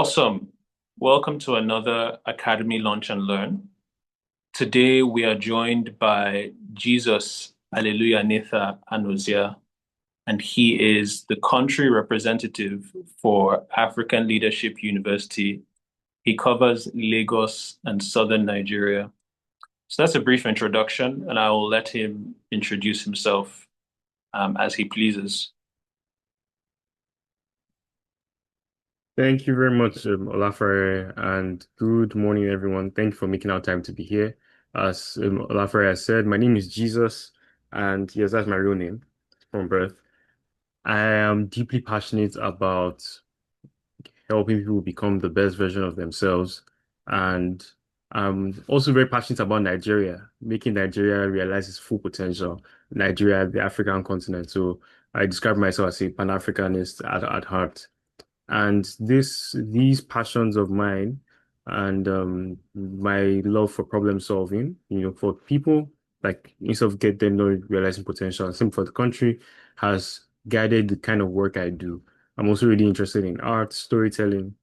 Awesome. Welcome to another Academy Lunch and Learn. Today we are joined by Jesus Alleluyanatha-Anozia, and he is the country representative for African Leadership University. He covers Lagos and Southern Nigeria. So that's a brief introduction, and I will let him introduce himself as he pleases. Thank you very much, Olafare, and good morning, everyone. Thank you for making our time to be here. As Olafare has said, my name is Jesus, and yes, that's my real name from birth. I am deeply passionate about helping people become the best version of themselves, and I'm also very passionate about Nigeria, making Nigeria realize its full potential. Nigeria, the African continent. So I describe myself as a Pan-Africanist at heart. And these passions of mine and my love for problem solving, for people, like instead of get them not realizing potential, same for the country, has guided the kind of work I do. I'm also really interested in art, storytelling,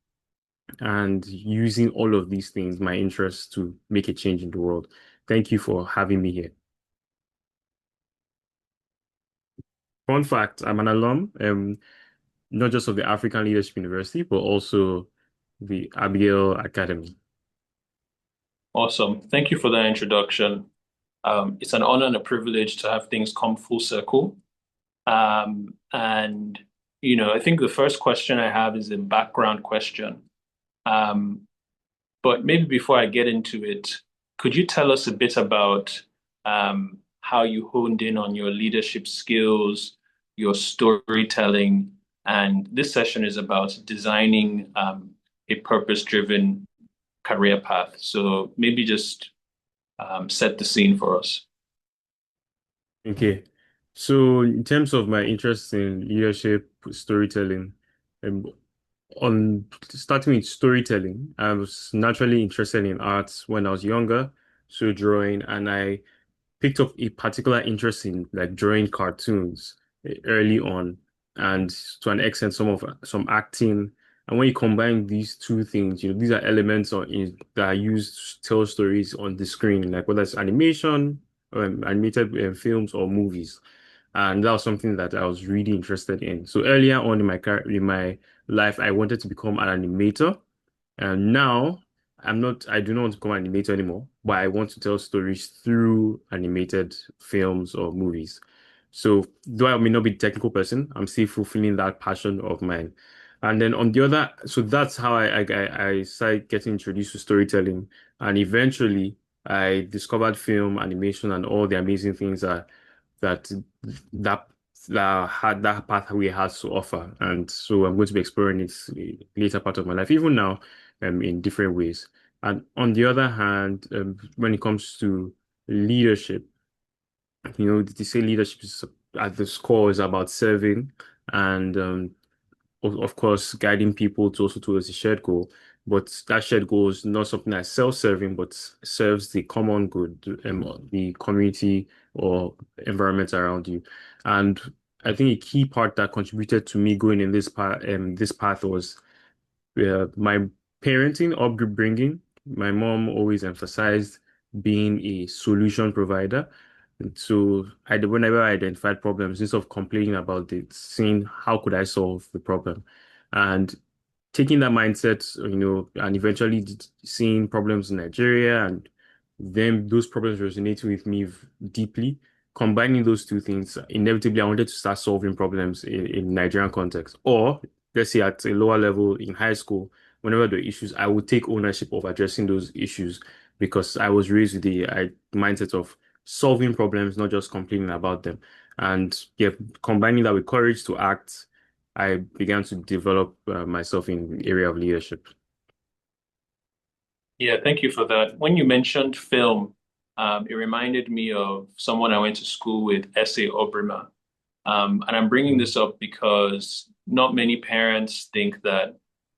and using all of these things, my interests, to make a change in the world. Thank you for having me here. Fun fact, I'm an alum, not just of the African Leadership University, but also the Abigail Academy. Awesome. Thank you for that introduction. It's an honor and a privilege to have things come full circle. And I think the first question I have is a background question. Um, but maybe before I get into it, could you tell us a bit about how you honed in on your leadership skills, your storytelling, and this session is about designing a purpose-driven career path. So maybe just set the scene for us. Okay. So in terms of my interest in leadership, storytelling, um, on starting with storytelling, I was naturally interested in arts when I was younger, so drawing, and I picked up a particular interest in like drawing cartoons early on, and to an extent some acting. And when you combine these two things, these are elements that are used to tell stories on the screen, like whether it's animation, animated films or movies. And that was something that I was really interested in. So earlier on in in my life, I wanted to become an animator. And now I do not want to become an animator anymore, but I want to tell stories through animated films or movies. So though I may not be a technical person, I'm still fulfilling that passion of mine. And then on the other, so that's how I started getting introduced to storytelling. And eventually I discovered film, animation, and all the amazing things that that that had that pathway has to offer. And so I'm going to be exploring it later part of my life, even now, in different ways. And on the other hand, when it comes to leadership, they say leadership is at the core is about serving and of course guiding people to also towards a shared goal. But that shared goal is not something that's self-serving, but serves the common good, the community or environment around you. And I think a key part that contributed to me going in this path was my parenting, upbringing. My mom always emphasized being a solution provider. And so whenever I identified problems, instead of complaining about it, seeing how could I solve the problem, and taking that mindset, and eventually seeing problems in Nigeria and then those problems resonating with me deeply. Combining those two things, inevitably, I wanted to start solving problems in Nigerian context, or let's say at a lower level in high school, whenever there are issues, I would take ownership of addressing those issues because I was raised with the mindset of solving problems, not just complaining about them. And yeah, combining that with courage to act, I began to develop myself in the area of leadership. Yeah, thank you for that. When you mentioned film, it reminded me of someone I went to school with, S.A. Obrima. And I'm bringing this up because not many parents think that,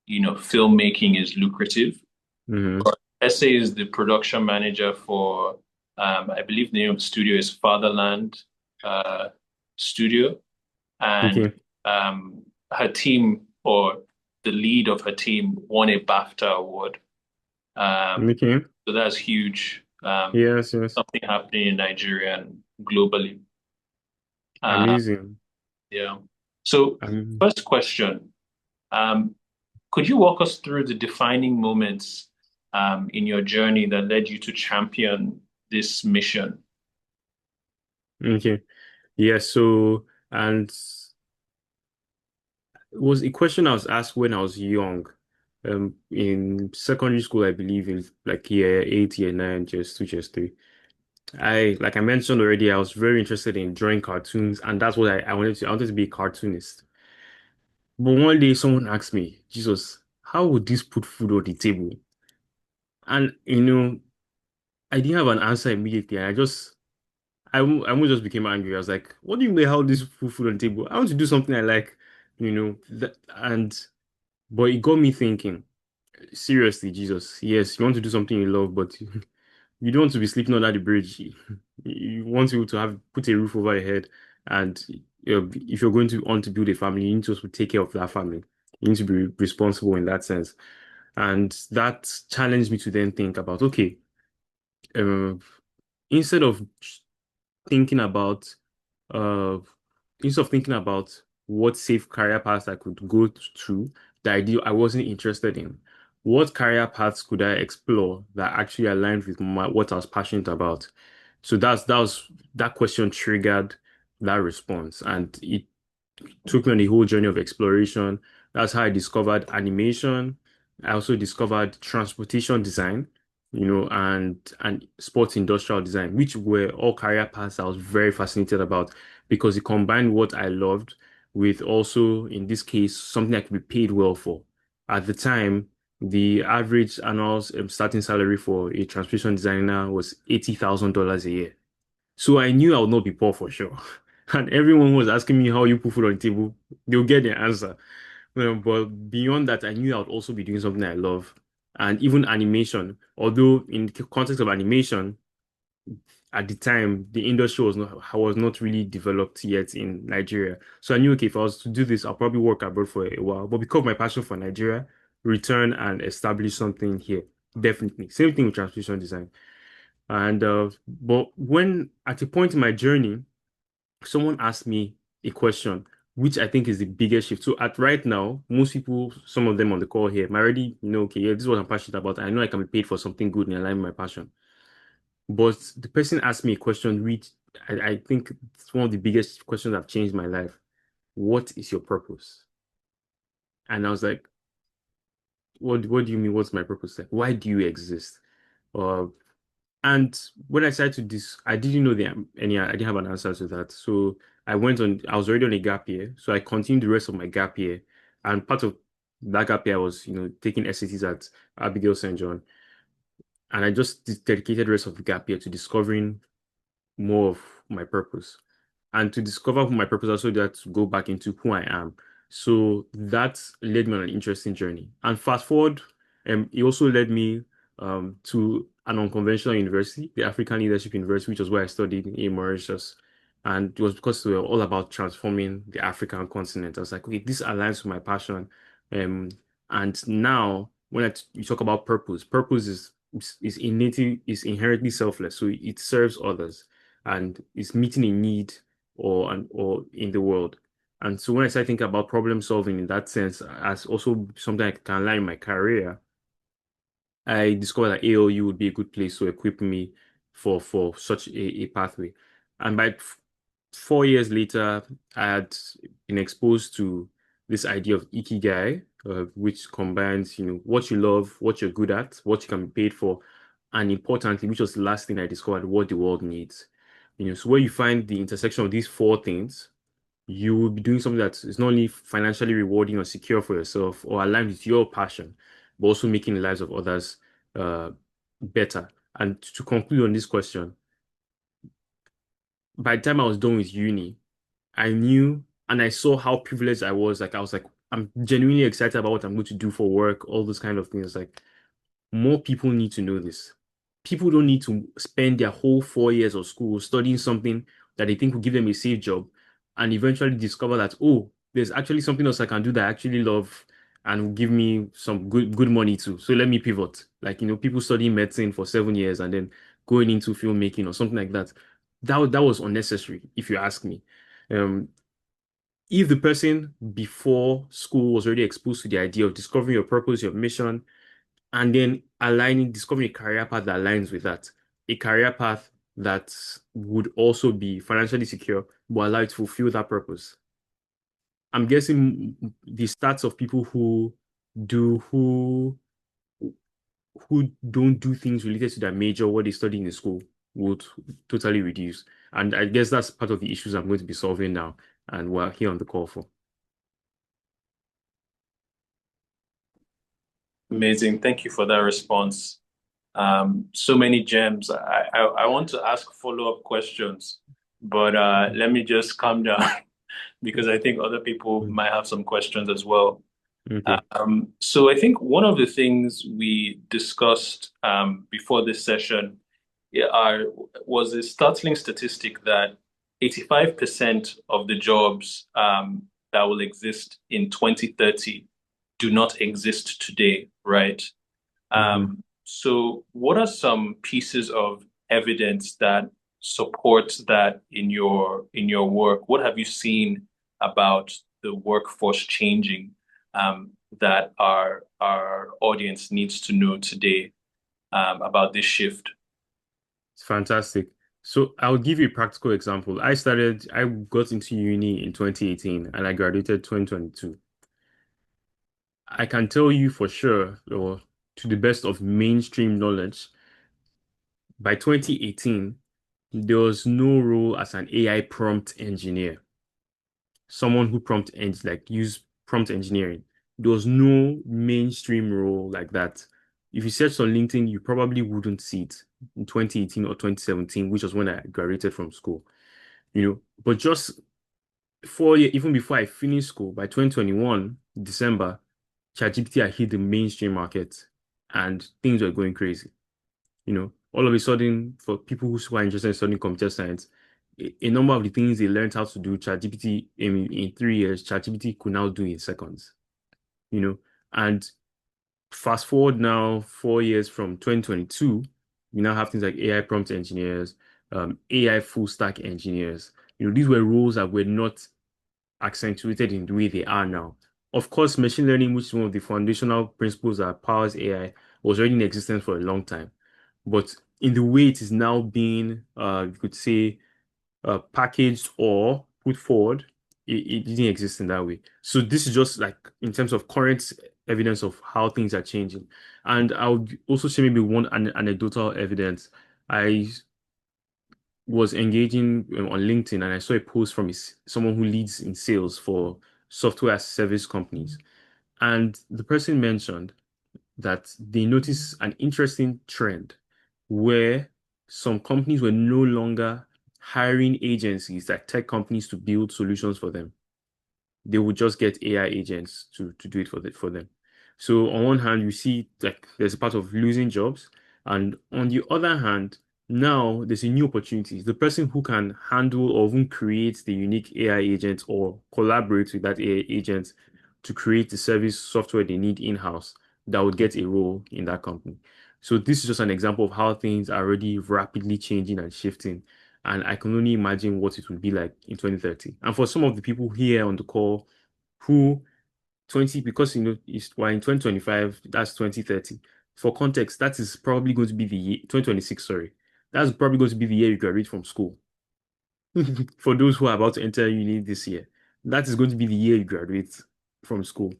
filmmaking is lucrative. Mm-hmm. S.A. is the production manager for, I believe the name of the studio is Fatherland Studio. And Okay. her team, or the lead of her team won a BAFTA award. Okay. So that's huge. Yes, yes. Something happening in Nigeria and globally. Uh, Amazing. yeah. So, Um, first question, um, could you walk us through the defining moments in your journey that led you to champion this mission? okay. Yeah, so and it was a question I was asked when I was young. In secondary school, I believe in like year eight, year nine, just two, just three. Like I mentioned already, I was very interested in drawing cartoons, and that's what I wanted to be a cartoonist. But one day someone asked me, Jesus, how would this put food on the table? And I didn't have an answer immediately. I almost just became angry. I was like, what do you mean how this put food on the table? I want to do something I like, but it got me thinking, seriously, Jesus, yes, you want to do something you love, but you don't want to be sleeping under the bridge. You want to have put a roof over your head, and if you're going to want to build a family, you need to also take care of that family. You need to be responsible in that sense, and that challenged me to then think about, okay, um, instead of thinking about uh instead of thinking about what safe career paths I could go through that I wasn't interested in. What career paths could I explore that actually aligned with what I was passionate about? So that question triggered that response, and it took me on a whole journey of exploration. That's how I discovered animation. I also discovered transportation design, and sports industrial design, which were all career paths I was very fascinated about because it combined what I loved with also, in this case, something I could be paid well for. At the time, the average annual starting salary for a transportation designer was $80,000 a year. So I knew I would not be poor for sure. And everyone was asking me how you put food on the table. They'll get the answer. But beyond that, I knew I would also be doing something I love. And even animation, although in the context of animation, at the time, the industry was not really developed yet in Nigeria. So I knew, okay, if I was to do this, I'll probably work abroad for a while. But because of my passion for Nigeria, return and establish something here. Definitely. Same thing with translation design. And but when at a point in my journey, someone asked me a question, which I think is the biggest shift. So at right now, most people, some of them on the call here, might already know, okay, yeah, this is what I'm passionate about. I know I can be paid for something good in line with my passion. But the person asked me a question, which I think it's one of the biggest questions that have changed my life. What is your purpose? And I was like, what do you mean? What's my purpose? Like, why do you exist? Uh, And when I started to this, I didn't know I didn't have an answer to that. So I was already on a gap year. So I continued the rest of my gap year. And part of that gap year was, taking SATs at Abigail St. John. And I just dedicated the rest of the gap year to discovering more of my purpose. And to discover who my purpose also that to go back into who I am. So that led me on an interesting journey. And fast forward, it also led me to an unconventional university, the African Leadership University, which was where I studied in Mauritius. And it was because we were all about transforming the African continent. I was like, okay, this aligns with my passion. Um, and now when you talk about purpose, purpose is innately is inherently selfless. So it serves others and is meeting a need or in the world. And so when I start thinking about problem solving in that sense as also something I can learn in my career, I discovered that AOU would be a good place to equip me for such a pathway. And by 4 years later, I had been exposed to this idea of Ikigai, which combines, what you love, what you're good at, what you can be paid for, and importantly, which was the last thing I discovered, what the world needs. So where you find the intersection of these four things, you will be doing something that is not only financially rewarding or secure for yourself or aligned with your passion, but also making the lives of others uh, better. And to conclude on this question, by the time I was done with uni, I knew and I saw how privileged I was. Like I was like, I'm genuinely excited about what I'm going to do for work, all those kind of things. Like more people need to know this. People don't need to spend their whole 4 years of school studying something that they think will give them a safe job and eventually discover that, oh, there's actually something else I can do that I actually love. and give me some good money too. So let me pivot. Like, people studying medicine for 7 years and then going into filmmaking or something like that. That was unnecessary, if you ask me. Um, if the person before school was already exposed to the idea of discovering your purpose, your mission, and then discovering a career path that aligns with that, a career path that would also be financially secure, but allow you to fulfill that purpose. I'm guessing the stats of people do who who don't do things related to their major, what they study in the school, would totally reduce. And I guess that's part of the issues I'm going to be solving now, and we're here on the call for. Amazing. Thank you for that response. So many gems. I want to ask follow-up questions, but let me just calm down because I think other people Mm. might have some questions as well. Okay. So I think one of the things we discussed before this session was a startling statistic that 85% of the jobs that will exist in 2030 do not exist today, right? Hmm. So what are some pieces of evidence that support that in your work? What have you seen about the workforce changing that our audience needs to know today about this shift? It's fantastic. So I'll give you a practical example. I got into uni in 2018 and I graduated 2022. I can tell you for sure, or to the best of mainstream knowledge, by 2018, there was no role as an AI prompt engineer, someone who use prompt engineering. There was no mainstream role like that. If you search on LinkedIn, you probably wouldn't see it in 2018 or 2017, which was when I graduated from school. But just 4 years, even before I finished school, by 2021, December, ChatGPT had hit the mainstream market and things were going crazy. All of a sudden, for people who are interested in studying computer science, a number of the things they learned how to do, ChatGPT in 3 years, ChatGPT could now do in seconds. You know, and fast forward now 4 years from 2022, we now have things like AI prompt engineers, AI full stack engineers. These were roles that were not accentuated in the way they are now. Of course, machine learning, which is one of the foundational principles that powers AI, was already in existence for a long time. But in the way it is now being, you could say, packaged or put forward, it didn't exist in that way. So this is just like in terms of current evidence of how things are changing. And I would also share maybe one anecdotal evidence. I was engaging on LinkedIn and I saw a post from someone who leads in sales for software as service companies. And the person mentioned that they noticed an interesting trend where some companies were no longer hiring agencies like tech companies to build solutions for them. They would just get AI agents to do it for them. So on one hand, you see like there's a part of losing jobs, and on the other hand, now there's a new opportunity. The person who can handle or even create the unique AI agent or collaborate with that AI agent to create the service software they need in-house that would get a role in that company. So this is just an example of how things are already rapidly changing and shifting. And I can only imagine what it will be like in 2030. And for some of the people here on the call who 20, because we're in 2025, that's 2030. For context, that is probably going to be the year, 2026, sorry. That's probably going to be the year you graduate from school. For those who are about to enter uni this year, that is going to be the year you graduate from school.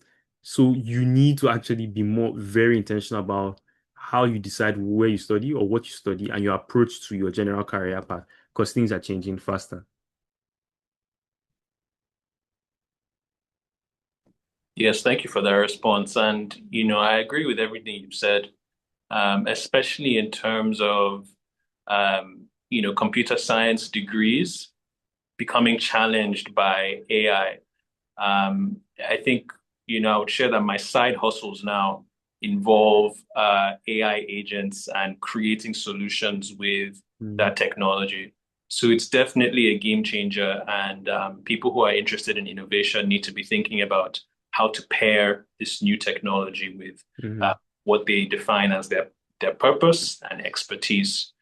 So you need to actually be very intentional about how you decide where you study or what you study and your approach to your general career path because things are changing faster. Yes, thank you for that response. And, I agree with everything you've said, especially in terms of, computer science degrees becoming challenged by AI. I think, I would share that my side hustles now involve AI agents and creating solutions with Mm. that technology. So it's definitely a game changer, and people who are interested in innovation need to be thinking about how to pair this new technology with Hmm. what they define as their purpose and expertise.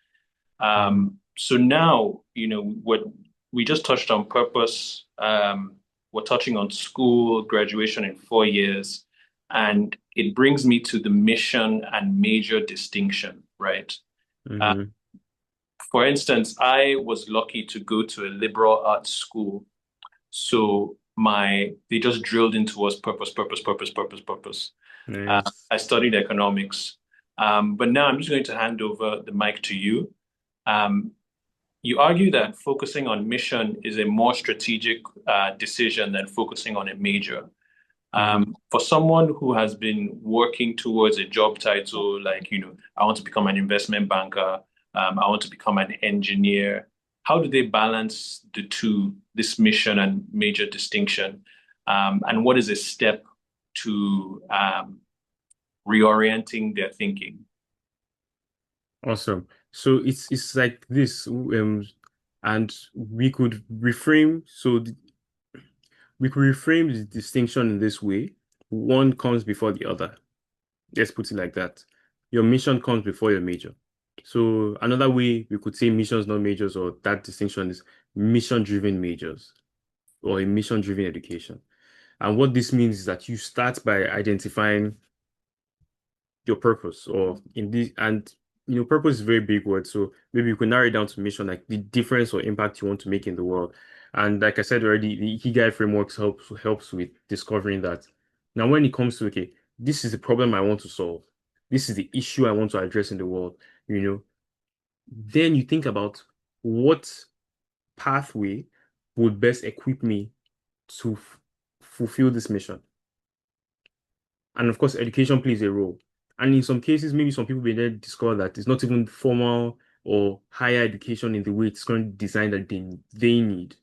Hmm. So now, what we just touched on purpose. We're touching on school, graduation in 4 years, and it brings me to the mission and major distinction, right? Uh, Hmm. for instance, I was lucky to go to a liberal arts school. So they just drilled into us purpose, purpose, purpose, purpose, purpose. Nice. I studied economics. But now I'm just going to hand over the mic to you. Um, you argue that focusing on mission is a more strategic decision than focusing on a major. Hmm. For someone who has been working towards a job title, like, I want to become an investment banker, I want to become an engineer, how do they balance the two, this mission and major distinction? And what is a step to reorienting their thinking? Awesome. So it's like this, and we could reframe the distinction in this way. One comes before the other. Let's put it like that. Your mission comes before your major. So another way we could say missions, not majors, or that distinction is mission-driven majors or a mission-driven education. And what this means is that you start by identifying your purpose or in this and purpose is a very big word, so maybe you can narrow it down to mission, like the difference or impact you want to make in the world. And like I said already, the Ikigai frameworks helps with discovering that. Now when it comes to, okay, this is the problem I want to solve, this is the issue I want to address in the world, you know then you think about what pathway would best equip me to fulfill this mission. And of course, education plays a role. And in some cases, maybe some people may then discover that it's not even formal or higher education in the way it's currently designed that they need.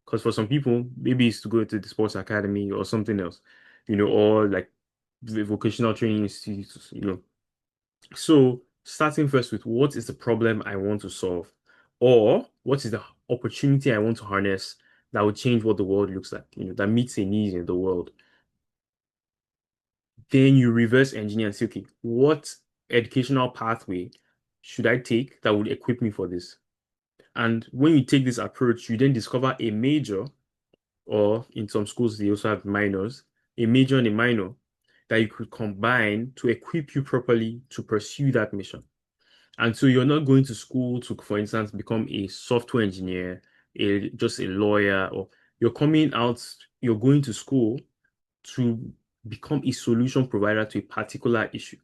Because for some people, maybe it's to go to the sports academy or something else, or like the vocational training institutes. So starting first with what is the problem I want to solve, or what is the opportunity I want to harness that will change what the world looks like, that meets a need in the world. Then you reverse engineer and say, okay, what educational pathway should I take that would equip me for this? And when you take this approach, you then discover a major, or in some schools, they also have minors, a major and a minor that you could combine to equip you properly to pursue that mission. And so you're not going to school to, for instance, become a software engineer, just a lawyer, or you're going to school to become a solution provider to a particular issue.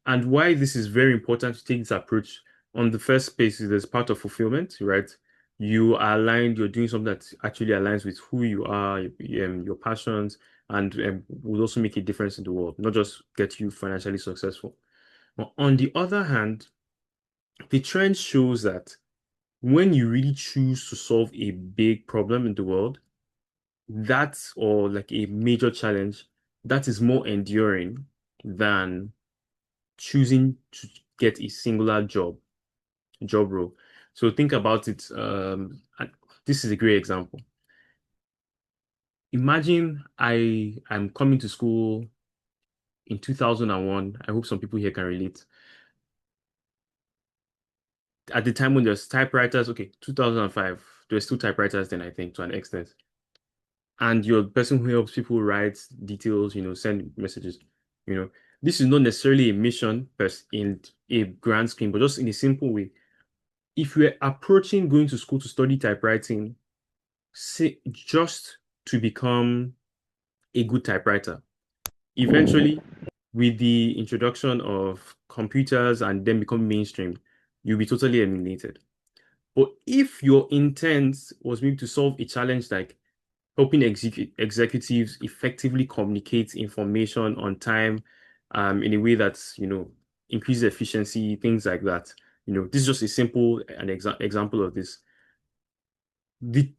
And why this is very important to take this approach on the first space is as part of fulfillment, right? You are aligned, you're doing something that actually aligns with who you are, your passions, and will also make a difference in the world, not just get you financially successful. But on the other hand, the trend shows that when you really choose to solve a big problem in the world, that's or like a major challenge, that is more enduring than choosing to get a singular job role. So think about it. And this is a great example. Imagine I'm coming to school in 2001. I hope some people here can relate. At the time when there's typewriters, okay, 2005, there's still typewriters then, I think, to an extent. And you're the person who helps people write details, send messages, you know. This is not necessarily a mission in a grand scheme, but just in a simple way. If you're approaching going to school to study typewriting, say just to become a good typewriter, eventually, with the introduction of computers and then become mainstream, you'll be totally eliminated. But if your intent was maybe to solve a challenge like helping executives effectively communicate information on time, in a way that's, increases efficiency, things like that. This is just a simple an example of this. The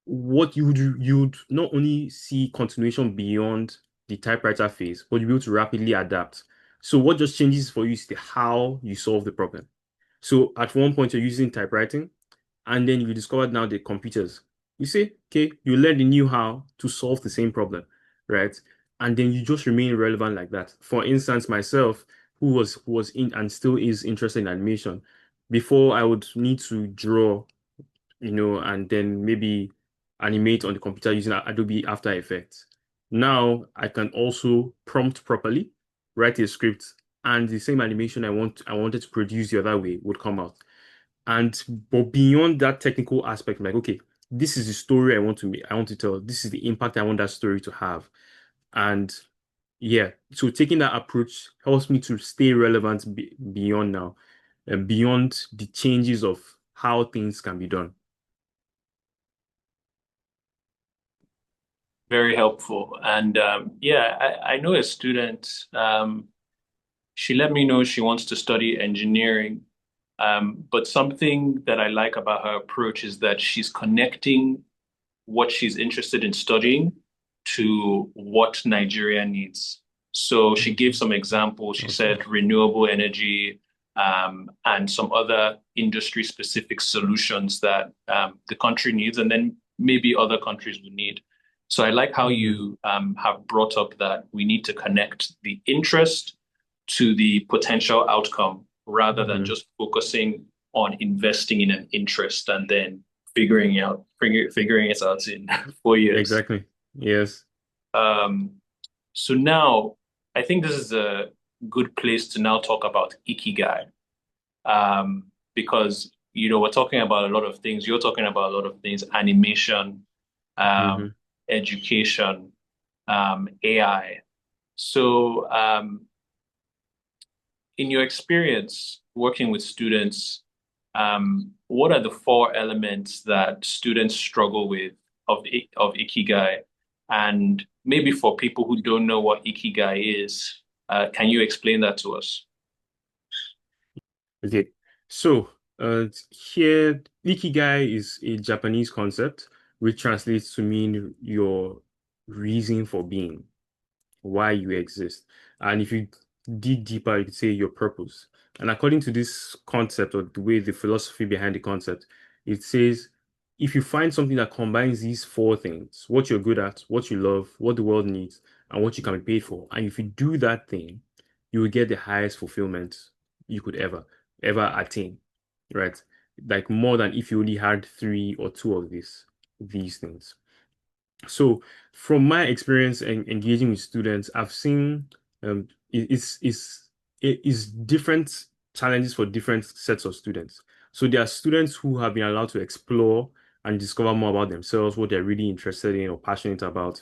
what you'd not only see continuation beyond the typewriter phase, but you'll be able to rapidly adapt. So what just changes for you is the how you solve the problem. So at one point you're using typewriting, and then you discovered now the computers. You say, okay, you learn the new how to solve the same problem. right? And then you just remain relevant like that. For instance, myself, who was in and still is interested in animation, before I would need to draw, and then maybe animate on the computer using Adobe After Effects. Now I can also prompt properly, write a script, and the same animation I wanted to produce the other way would come out. And but beyond that technical aspect, I'm like, okay, this is the story I want to tell. This is the impact I want that story to have. And yeah, so taking that approach helps me to stay relevant beyond now, and beyond the changes of how things can be done. Very helpful. And yeah, I know a student. She let me know she wants to study engineering. But something that I like about her approach is that she's connecting what she's interested in studying to what Nigeria needs. So she gave Mhm. some examples. She Okay. said renewable energy, and some other industry specific solutions that the country needs, and then maybe other countries would need. So I like how Mhm. you have brought up that we need to connect the interest to the potential outcome rather than Mhm. just focusing on investing in an interest and then figuring it out in 4 years. Exactly. Yes. Um, so now I think this is a good place to now talk about Ikigai. Because we're talking about a lot of things. You're talking about a lot of things: animation, Hmm. education, AI. So, in your experience working with students, what are the four elements that students struggle with of Ikigai? And maybe for people who don't know what Ikigai is, can you explain that to us? Okay. So, here, Ikigai is a Japanese concept which translates to mean your reason for being, why you exist. And if you dig deeper, you could say your purpose. And according to this concept, or the way the philosophy behind the concept, it says if you find something that combines these four things, what you're good at, what you love, what the world needs, and what you can be paid for, and if you do that thing, you will get the highest fulfillment you could ever attain, right? Like more than if you only had three or two of these things. So, from my experience and engaging with students, I've seen it is different challenges for different sets of students. So there are students who have been allowed to explore and discover more about themselves, what they're really interested in or passionate about,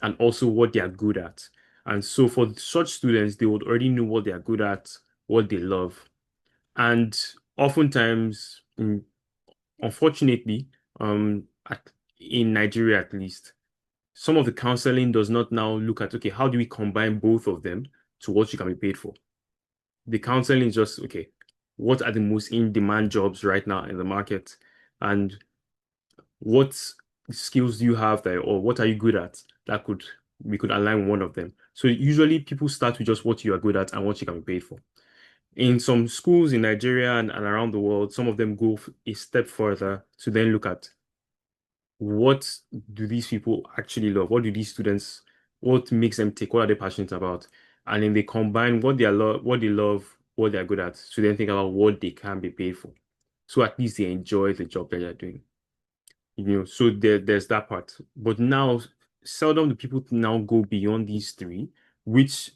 and also what they are good at. And so for such students, they would already know what they are good at, what they love. And oftentimes, unfortunately, in Nigeria at least, some of the counseling does not now look at, okay, how do we combine both of them to what you can be paid for? The counseling is just, okay, what are the most in-demand jobs right now in the market? And what skills do you have there, or what are you good at that we could align one of them? So usually people start with just what you are good at and what you can be paid for. In some schools in Nigeria and around the world, some of them go a step further to then look at what do these people actually love? What do these students, what makes them tick? What are they passionate about? And then they combine what they love, what they're good at, to then think about what they can be paid for. So at least they enjoy the job that they're doing. So there's that part. But now, seldom do people now go beyond these three, which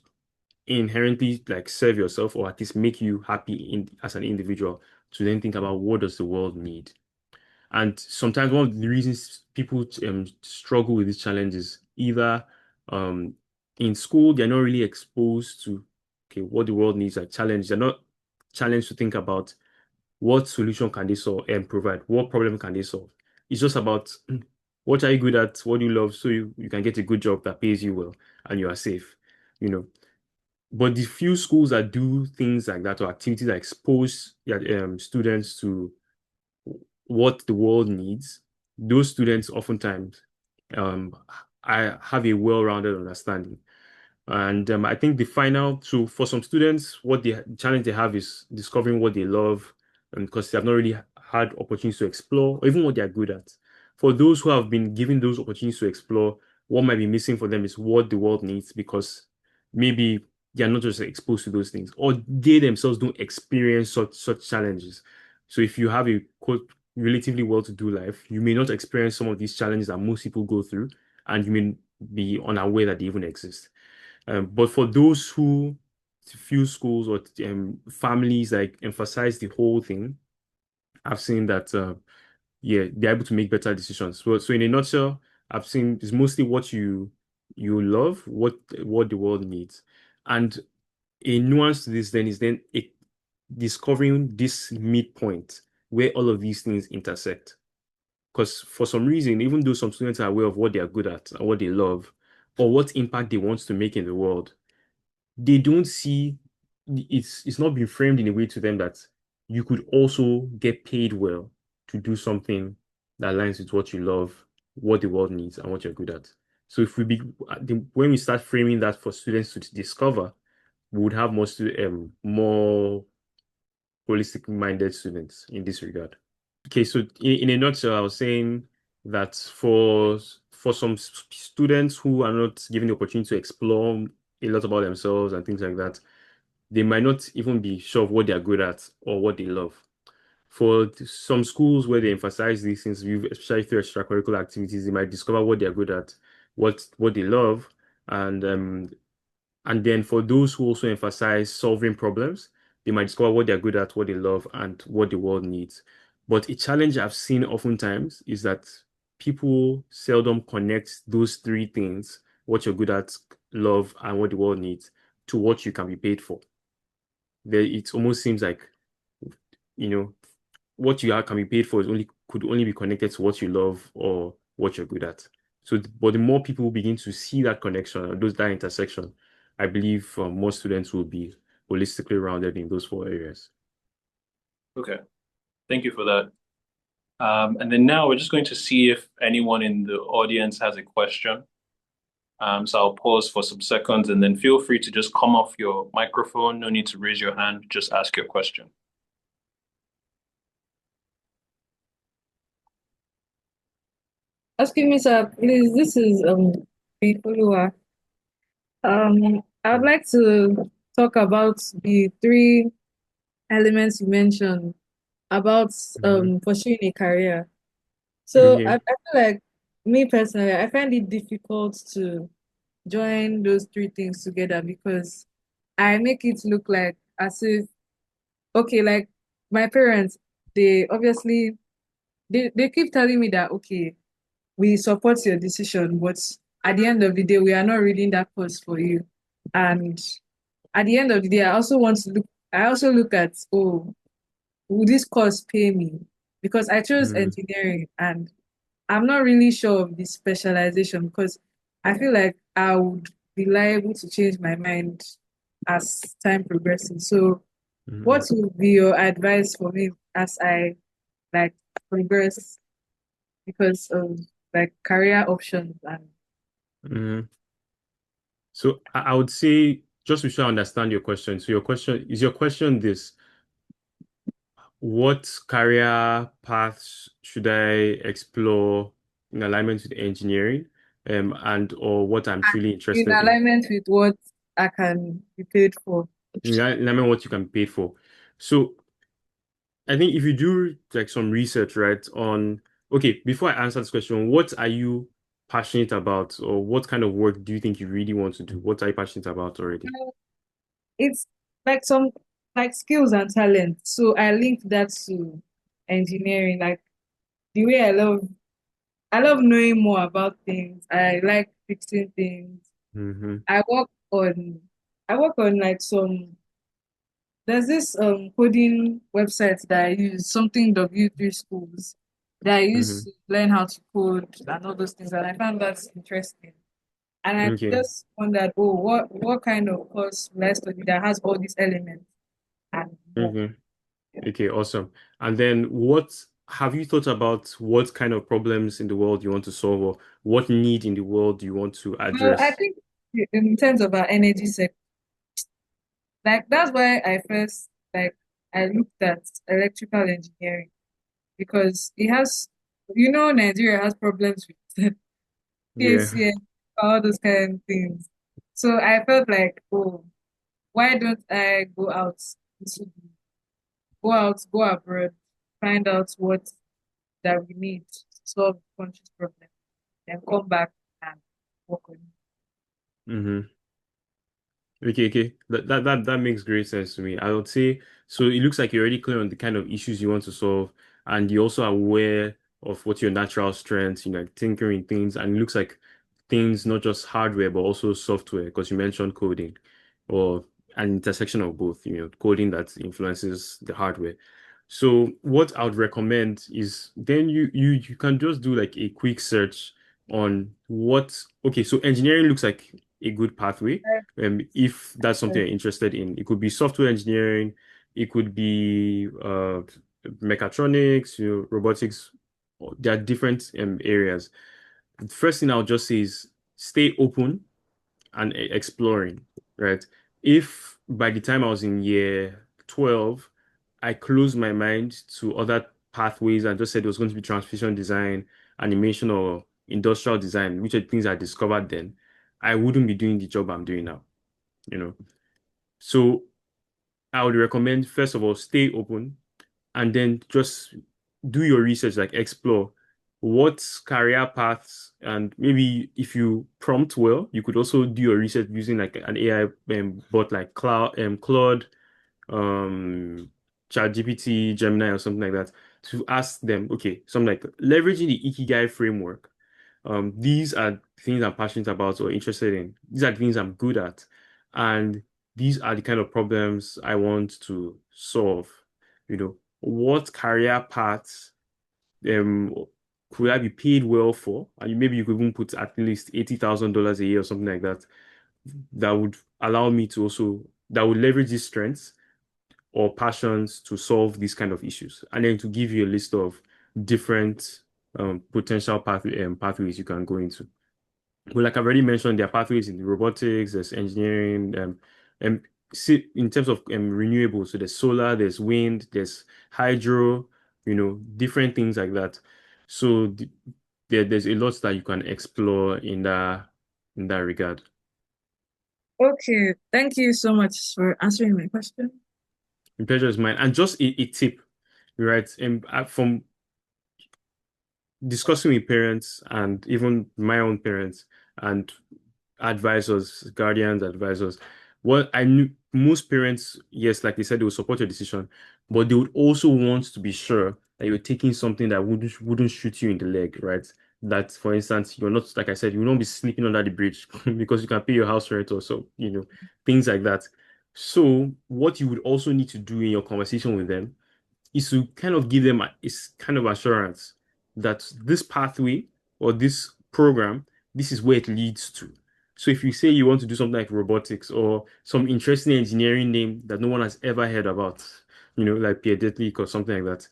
inherently like serve yourself or at least make you happy as an individual, to then think about what does the world need. And sometimes one of the reasons people struggle with this challenge is either um, in school, they're not really exposed to, okay, what the world needs, like challenge. They're not challenged to think about what solution can they solve and provide, what problem can they solve. It's just about what are you good at, what do you love, so you can get a good job that pays you well and you are safe, you know. But the few schools that do things like that or activities that expose students to what the world needs, those students oftentimes um, I have a well-rounded understanding. And I think so for some students, what the challenge they have is discovering what they love, and because they have not really had opportunities to explore, or even what they are good at. For those who have been given those opportunities to explore, what might be missing for them is what the world needs because maybe they are not just exposed to those things, or they themselves don't experience such challenges. So if you have a quote relatively well-to-do life, you may not experience some of these challenges that most people go through, and you may be unaware that they even exist. But for those who few schools or families like emphasize the whole thing, I've seen that yeah, they're able to make better decisions. So in a nutshell, I've seen it's mostly what you love, what the world needs. And a nuance to this then is then discovering this midpoint where all of these things intersect. Because for some reason, even though some students are aware of what they are good at and what they love, or what impact they want to make in the world, they don't see it's not been framed in a way to them that you could also get paid well to do something that aligns with what you love, what the world needs, and what you're good at. So if we be when we start framing that for students to discover, we would have more holistic minded students in this regard. Okay, so in a nutshell, I was saying that for some students who are not given the opportunity to explore a lot about themselves and things like that, they might not even be sure of what they're good at or what they love. For some schools where they emphasize these things, especially through extracurricular activities, they might discover what they're good at, what they love, and and then for those who also emphasize solving problems, they might discover what they're good at, what they love, and what the world needs. But a challenge I've seen oftentimes is that people seldom connect those three things, what you're good at, love, and what the world needs, to what you can be paid for. It almost seems like, you know, what you are can be paid for is only could only be connected to what you love or what you're good at. So, but the more people begin to see that connection, that intersection, I believe more students will be holistically rounded in those four areas. Okay, thank you for that. And then now we're just going to see if anyone in the audience has a question. So I'll pause for some seconds and then feel free to just come off your microphone. No need to raise your hand. Just ask your question. Excuse me, sir. Please, this is Folua. I would like to talk about the three elements you mentioned about Mhm. pursuing a career. So I Okay. feel like me personally, I find it difficult to join those three things together because I make it look like as if okay, like my parents, they obviously they keep telling me that okay, we support your decision, but at the end of the day, we are not reading that course for you. And at the end of the day, I also look at, oh, will this course pay me? Because I chose Mm, engineering and I'm not really sure of the specialization because I feel like I would be liable to change my mind as time progresses. So what mm, would be your advice for me as I like progress because of like career options and mm. So I would say, just to sure I understand your question. So your question this: what career paths should I explore in alignment with engineering, and or what I'm truly in interested in? alignment with what I can be paid for. In alignment with what you can pay for. So I think if you do like some research, right, on okay, before I answer this question, what are you passionate about, or what kind of work do you think you really want to do? What are you passionate about already? It's like some like skills and talent. So I link that to engineering. Like the way I love knowing more about things. I like fixing things. Mm-hmm. I work on I work on like some there's this coding website that I use, something W3 schools that I use Mm-hmm. to learn how to code and all those things. And I found that interesting. And I Okay. just wondered, oh, what kind of course will I study that has all these elements and more? Okay. Okay, awesome. And then what have you thought about what kind of problems in the world you want to solve, or what need in the world you want to Well, I address? think in terms of our energy sector, like that's why I first like I looked at electrical engineering because it has, Nigeria has problems with Yeah. PACN. all those kind of things. So I felt like, oh, why don't I to go abroad, find out what that we need to solve the country's problem, then come back and work on it. Mm-hmm. Okay. That makes great sense to me. I would say so. It looks like you're already clear on the kind of issues you want to solve, and you're also aware of what your natural strengths, like tinkering things, and it looks like things not just hardware but also software, because you mentioned coding or an intersection of both, coding that influences the hardware. So what I would recommend is then you can just do like a quick search on okay, so engineering looks like a good pathway. If that's something Right. you're interested in, it could be software engineering, it could be mechatronics, robotics. There are different areas. The first thing I'll just say is stay open and exploring, right? If by the time I was in year 12, I closed my mind to other pathways and just said it was going to be transportation design, animation, or industrial design, which are things I discovered then, I wouldn't be doing the job I'm doing now, you know. So I would recommend, first of all, stay open and then just do your research, like explore what career paths, and maybe if you prompt well, you could also do your research using like an AI bot like Claude, um, ChatGPT, Gemini, or something like that to ask them, okay, something like leveraging the Ikigai framework. These are things I'm passionate about or interested in. These are things I'm good at, and these are the kind of problems I want to solve. What career paths um could I be paid well for? And maybe you could even put at least $80,000 a year or something like that. That would allow me to also that would leverage these strengths or passions to solve these kind of issues, and then to give you a list of different potential pathways you can go into. Well, like I've already mentioned, there are pathways in robotics, there's engineering, and see, in terms of renewables, so there's solar, there's wind, there's hydro, different things like that. So there's a lot that you can explore in that regard. Okay, thank you so much for answering my question. The pleasure is mine. And just a tip, right? And from discussing with parents and even my own parents and advisors, guardians, advisors. What I knew, most parents, yes, like they said, they will support your decision, but they would also want to be sure that you're taking something that wouldn't shoot you in the leg, right? That, for instance, you're not, like I said, you will not be sleeping under the bridge because you can pay your house rent or so, things like that. So, what you would also need to do in your conversation with them is to kind of give them is kind of assurance that this pathway or this program, this is where it leads to. So if you say you want to do something like robotics or some interesting engineering name that no one has ever heard about, like Pierre or something like that,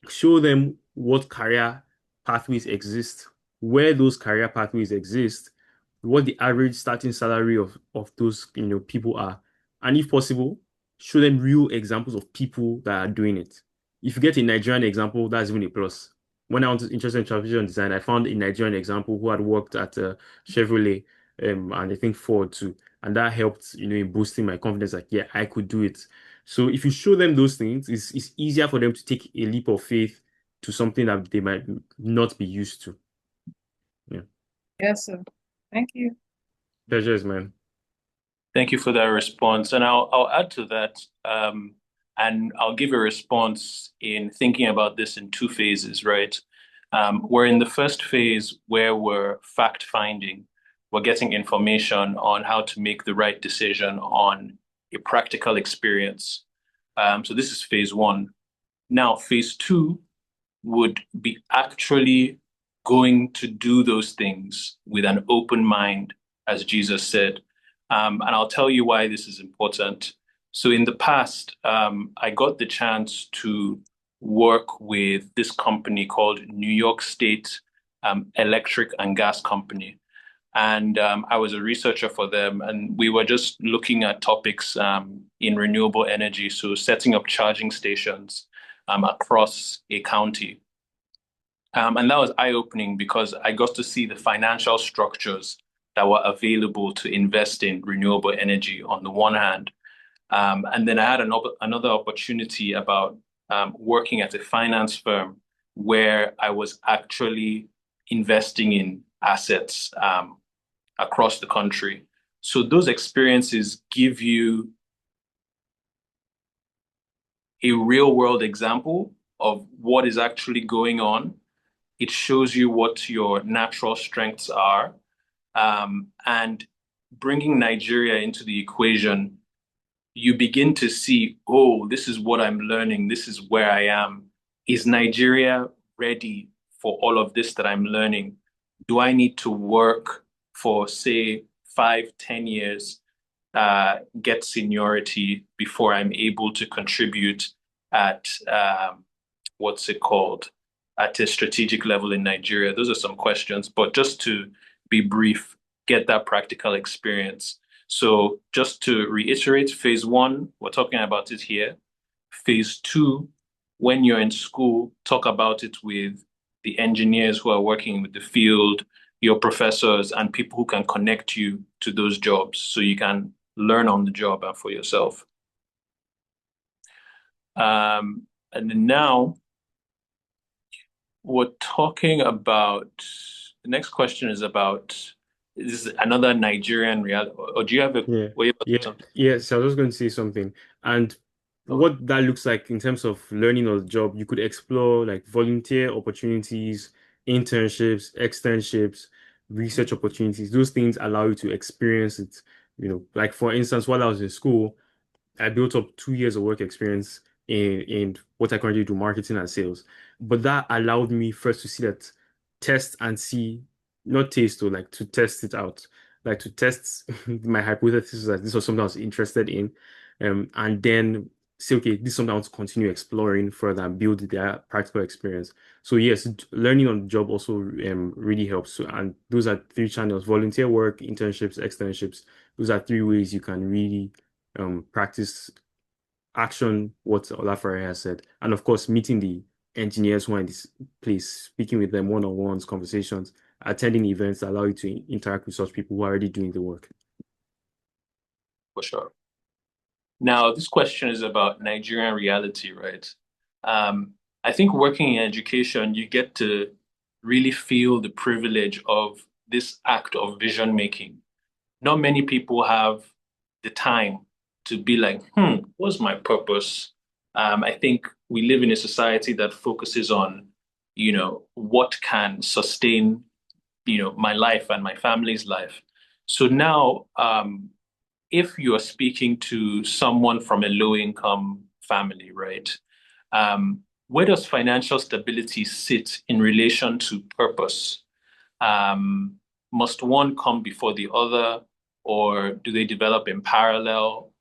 show them what career pathways exist, where those career pathways exist, what the average starting salary of those people are, and if possible, show them real examples of people that are doing it. If you get a Nigerian example, that's even a plus. When I was interested in transportation design, I found a Nigerian example who had worked at Chevrolet, and I think Ford too, and that helped in boosting my confidence. Like, yeah, I could do it. So if you show them those things, it's easier for them to take a leap of faith to something that they might not be used to. Yeah. Yes, sir. Thank you. Pleasure is mine. Thank you for that response. And I'll add to that, and I'll give a response in thinking about this in two phases, right? We're in the first phase where we're fact finding. We're getting information on how to make the right decision on a practical experience. So this is phase one. Now, phase two would be actually going to do those things with an open mind, as Jesus said. And I'll tell you why this is important. So in the past, I got the chance to work with this company called New York State Electric and Gas Company. And I was a researcher for them, and we were just looking at topics in renewable energy, so setting up charging stations across a county. And that was eye-opening because I got to see the financial structures that were available to invest in renewable energy on the one hand. And then I had another opportunity about working at a finance firm where I was actually investing in assets across the country. So those experiences give you a real world example of what is actually going on. It shows you what your natural strengths are. And bringing Nigeria into the equation, you begin to see, oh, this is what I'm learning. This is where I am. Is Nigeria ready for all of this that I'm learning? Do I need to work for, say, 5, 10 years, get seniority before I'm able to contribute at what's it called, at a strategic level in Nigeria? Those are some questions, but just to be brief, get that practical experience. So just to reiterate, phase one, we're talking about it here. Phase two, when you're in school, talk about it with the engineers who are working with the field, your professors, and people who can connect you to those jobs so you can learn on the job and for yourself. And then now we're talking about the next question is about, this is another Nigerian reality, or do you have a Yeah. way about Yeah. something? Yeah. So I was going to say something. And Okay. what that looks like in terms of learning on the job, you could explore like volunteer opportunities, internships, externships, research opportunities. Those things allow you to experience it. Like for instance, while I was in school, I built up 2 years of work experience in what I currently do, marketing and sales. But that allowed me first to see that test and see, not taste or like to test it out, like to test my hypothesis that this was something I was interested in, and then say, okay, this is something I want to continue exploring further and build their practical experience. So yes, learning on the job also really helps. So, and those are three channels: volunteer work, internships, externships. Those are three ways you can really practice action what Olafare has said. And of course, meeting the engineers who are in this place, speaking with them one-on-ones, conversations, attending events that allow you to interact with such people who are already doing the work. For sure. Now, this question is about Nigerian reality, right? I think working in education, you get to really feel the privilege of this act of vision making. Not many people have the time to be like, what's my purpose? I think we live in a society that focuses on, what can sustain, my life and my family's life. So now, if you are speaking to someone from a low income family, right? Where does financial stability sit in relation to purpose? Um, must one come before the other, or do they develop in parallel?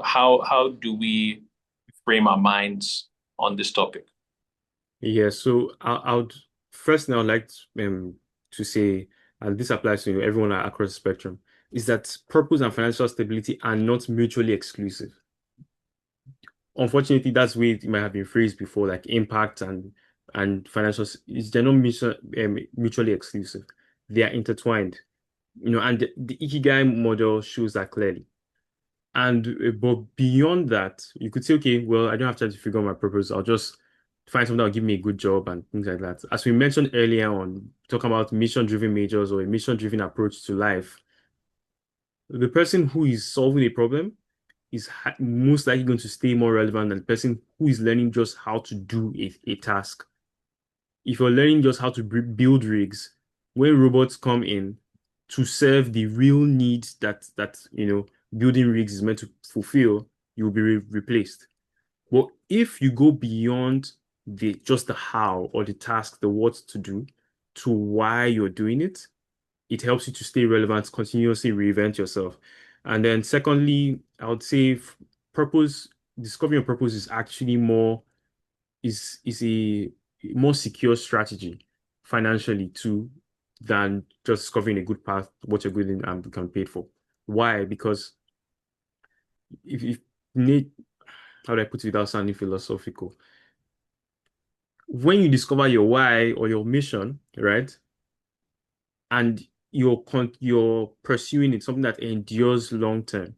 How do we frame our minds on this topic? Yeah, so I would first now like to say, and this applies to everyone across the spectrum, is that purpose and financial stability are not mutually exclusive. Unfortunately, that's the way it might have been phrased before, like impact and financial. They're not mutually exclusive. They are intertwined. And the Ikigai model shows that clearly. And but beyond that, you could say, okay, well, I don't have time to figure out my purpose. I'll just find something that'll give me a good job and things like that. As we mentioned earlier on, talking about mission-driven majors or a mission-driven approach to life, the person who is solving a problem is most likely going to stay more relevant than the person who is learning just how to do a task. If you're learning just how to build rigs, when robots come in to serve the real needs that building rigs is meant to fulfill, you will be replaced. But if you go beyond just the how or the task, the what to do, to why you're doing it, it helps you to stay relevant, continuously reinvent yourself. And then secondly, I would say purpose, discovering your purpose is actually is a more secure strategy financially too than just discovering a good path, what you're good in and become paid for. Why? Because if need, how do I put it without sounding philosophical? when you discover your why or your mission, right, and you're pursuing it, something that endures long term,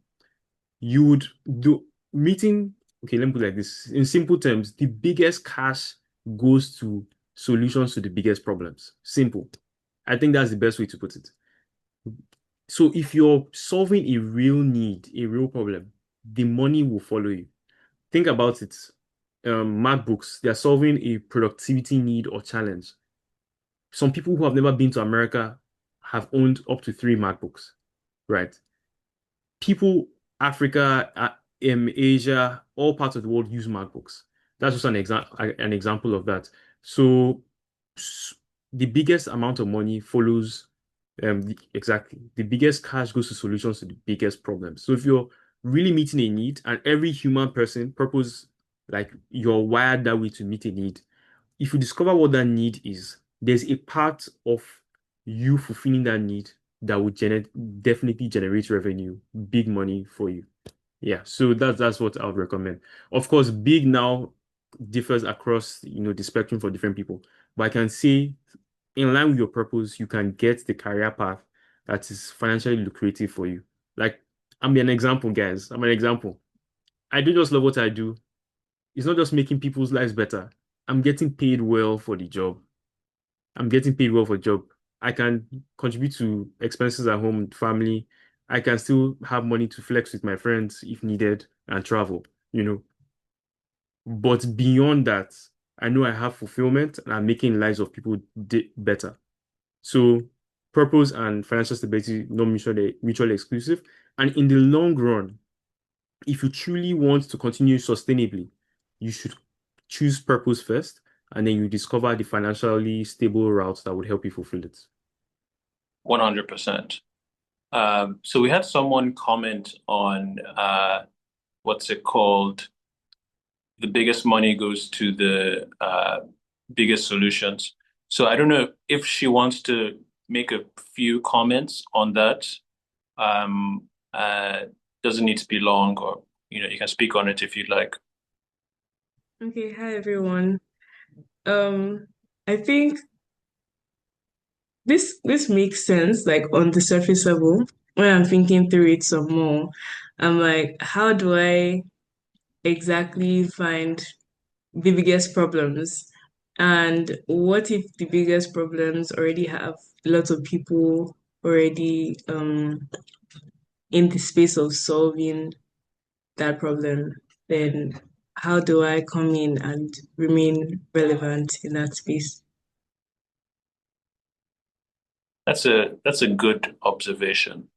you would do meeting. Okay, let me put it like this. In simple terms, the biggest cash goes to solutions to the biggest problems. Simple. I think that's the best way to put it. So if you're solving a real need, a real problem, the money will follow you. Think about it. MacBooks, they're solving a productivity need or challenge. Some people who have never been to America have owned up to 3 MacBooks, right? People, Africa, Asia, all parts of the world use MacBooks. That's just an example of that. So the biggest amount of money follows exactly. The biggest cash goes to solutions to the biggest problems. So if you're really meeting a need, and every human person purpose, like you're wired that way to meet a need, if you discover what that need is, there's a part of you fulfilling that need that would definitely generate revenue, big money for you. Yeah, so that's what I would recommend. Of course, big now differs across, the spectrum for different people. But I can say, in line with your purpose, you can get the career path that is financially lucrative for you. Like, I'm an example, guys. I'm an example. I do just love what I do. It's not just making people's lives better. I'm getting paid well for the job. I'm getting paid well for the job. I can contribute to expenses at home, family. I can still have money to flex with my friends if needed and travel. But beyond that, I know I have fulfillment and I'm making lives of people better. So purpose and financial stability not mutually exclusive. And in the long run, if you truly want to continue sustainably, you should choose purpose first, and then you discover the financially stable routes that would help you fulfill it. 100%. So we had someone comment on what's it called? The biggest money goes to the biggest solutions. So I don't know if she wants to make a few comments on that. Um, uh, doesn't need to be long, or you can speak on it if you'd like. Okay, hi everyone. I think this makes sense, like on the surface level. When I'm thinking through it some more, I'm like, how do I exactly find the biggest problems? And what if the biggest problems already have lots of people already in the space of solving that problem? Then how do I come in and remain relevant in that space? That's a good observation.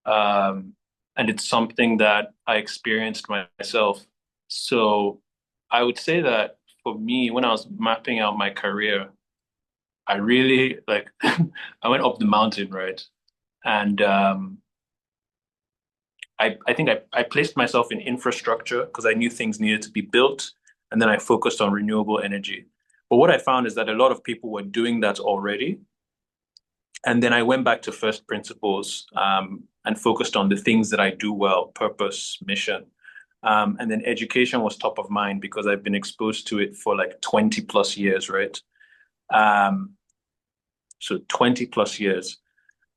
Um, and it's something that I experienced myself. So I would say that for me, when I was mapping out my career, I really like I went up the mountain, right? And I think I placed myself in infrastructure because I knew things needed to be built, and then I focused on renewable energy. But what I found is that a lot of people were doing that already. And then I went back to first principles and focused on the things that I do well, purpose, mission. And then education was top of mind because I've been exposed to it for like 20 plus years, right? Um, so 20 plus years.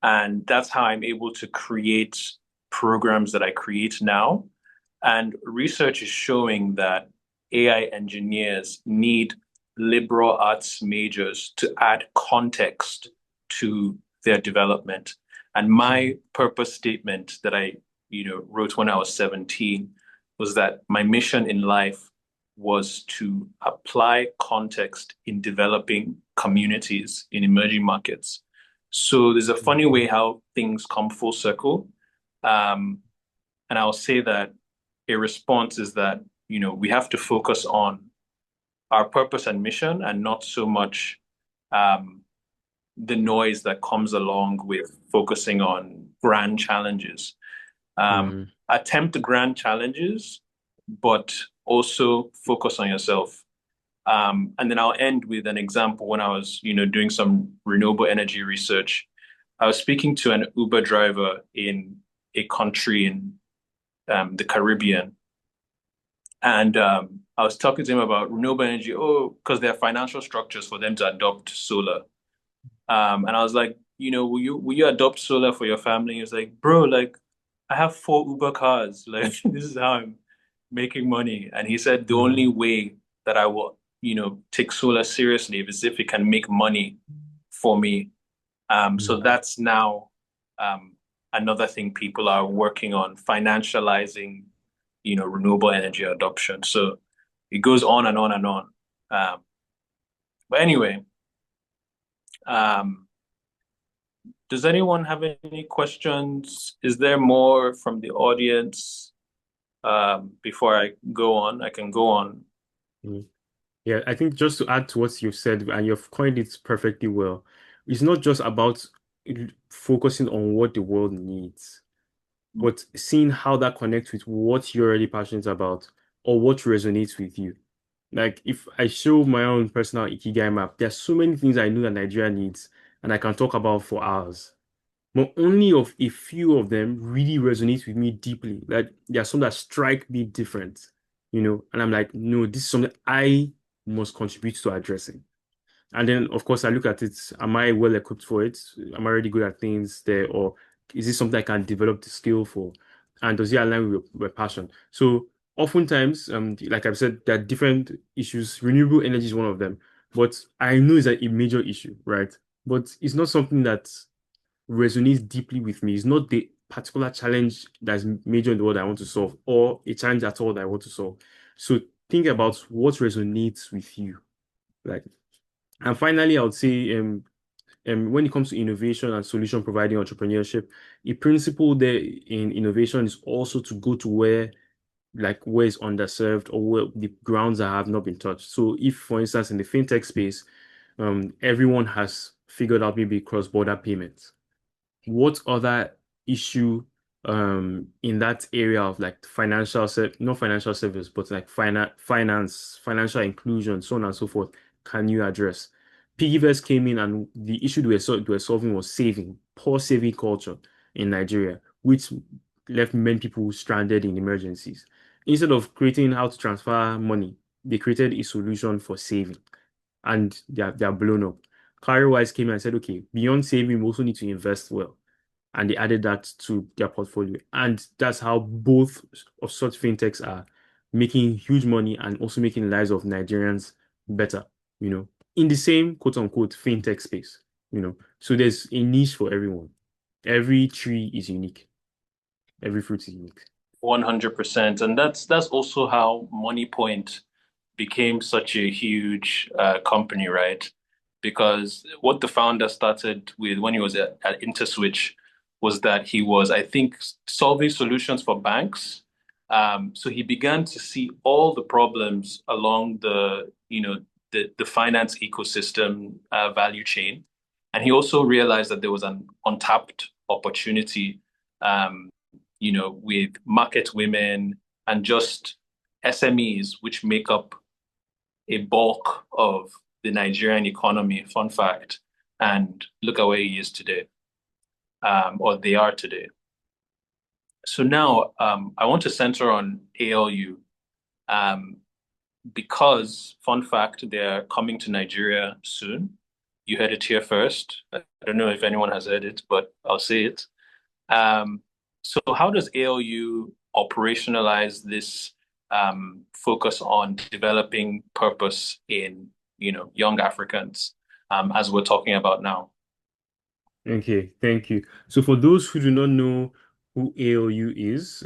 And that's how I'm able to create programs that I create now. And research is showing that AI engineers need liberal arts majors to add context to their development. And my purpose statement that I, wrote when I was 17 was that my mission in life was to apply context in developing communities in emerging markets. So there's a funny way how things come full circle. And I'll say that a response is that, we have to focus on our purpose and mission and not so much the noise that comes along with focusing on grand challenges. Attempt grand challenges, but also focus on yourself. And then I'll end with an example. When I was, doing some renewable energy research, I was speaking to an Uber driver in a country in the Caribbean. And I I was talking to him about renewable energy. Oh, because there are financial structures for them to adopt solar. And I was like, will you adopt solar for your family? He was like, bro, like I have 4 Uber cars. Like this is how I'm making money. And he said the only Mm. way that I will, take solar seriously is if it can make money for me. So Mm. that's now another thing people are working on, financializing, renewable energy adoption. So it goes on and on and on. Um, but anyway, um, does anyone have any questions? Is there more from the audience? Before I go on, I can go on. Mm. Yeah, I think just to add to what you've said, and you've coined it perfectly well, it's not just about focusing on what the world needs, but seeing how that connects with what you're already passionate about or what resonates with you. Like if I show my own personal Ikigai map, there's so many things I know that Nigeria needs and I can talk about for hours. But only of a few of them really resonates with me deeply. Like there are some that strike me different, and I'm like, no, this is something I must contribute to addressing. And then, of course, I look at it, am I well equipped for it? Am I already good at things there? Or is this something I can develop the skill for? And does it align with my passion? So oftentimes, like I've said, there are different issues. Renewable energy is one of them. But I know it's a major issue, right? But it's not something that resonates deeply with me. It's not the particular challenge that's major in the world I want to solve, or a challenge at all that I want to solve. So think about what resonates with you. Like, and finally, I would say, when it comes to innovation and solution providing entrepreneurship, a principle there in innovation is also to go to where is underserved or where the grounds that have not been touched. So if, for instance, in the fintech space, everyone has figured out maybe cross-border payments, what other issue in that area of like not financial service, but like finance, financial inclusion, so on and so forth, can you address? Piggyverse came in and the issue they were solving was poor saving culture in Nigeria, which left many people stranded in emergencies. Instead of creating how to transfer money, they created a solution for saving and they're blown up. Clarywise came in and said, okay, beyond saving, we also need to invest well, and they added that to their portfolio. And that's how both of such fintechs are making huge money and also making the lives of Nigerians better, in the same quote unquote fintech space, So there's a niche for everyone. Every tree is unique. Every fruit is unique. 100%. And that's also how MoneyPoint became such a huge company, right? Because what the founder started with when he was at InterSwitch was that he was, I think, solving solutions for banks. So he began to see all the problems along the finance ecosystem value chain. And he also realized that there was an untapped opportunity, with market women and just SMEs, which make up a bulk of the Nigerian economy. Fun fact. And look at where he is today, or they are today. So now I want to center on ALU because, fun fact, they're coming to Nigeria soon. You heard it here first. I don't know if anyone has heard it, but I'll say it. So how does ALU operationalize this focus on developing purpose in, young Africans, as we're talking about now? Okay, thank you. So for those who do not know who ALU is,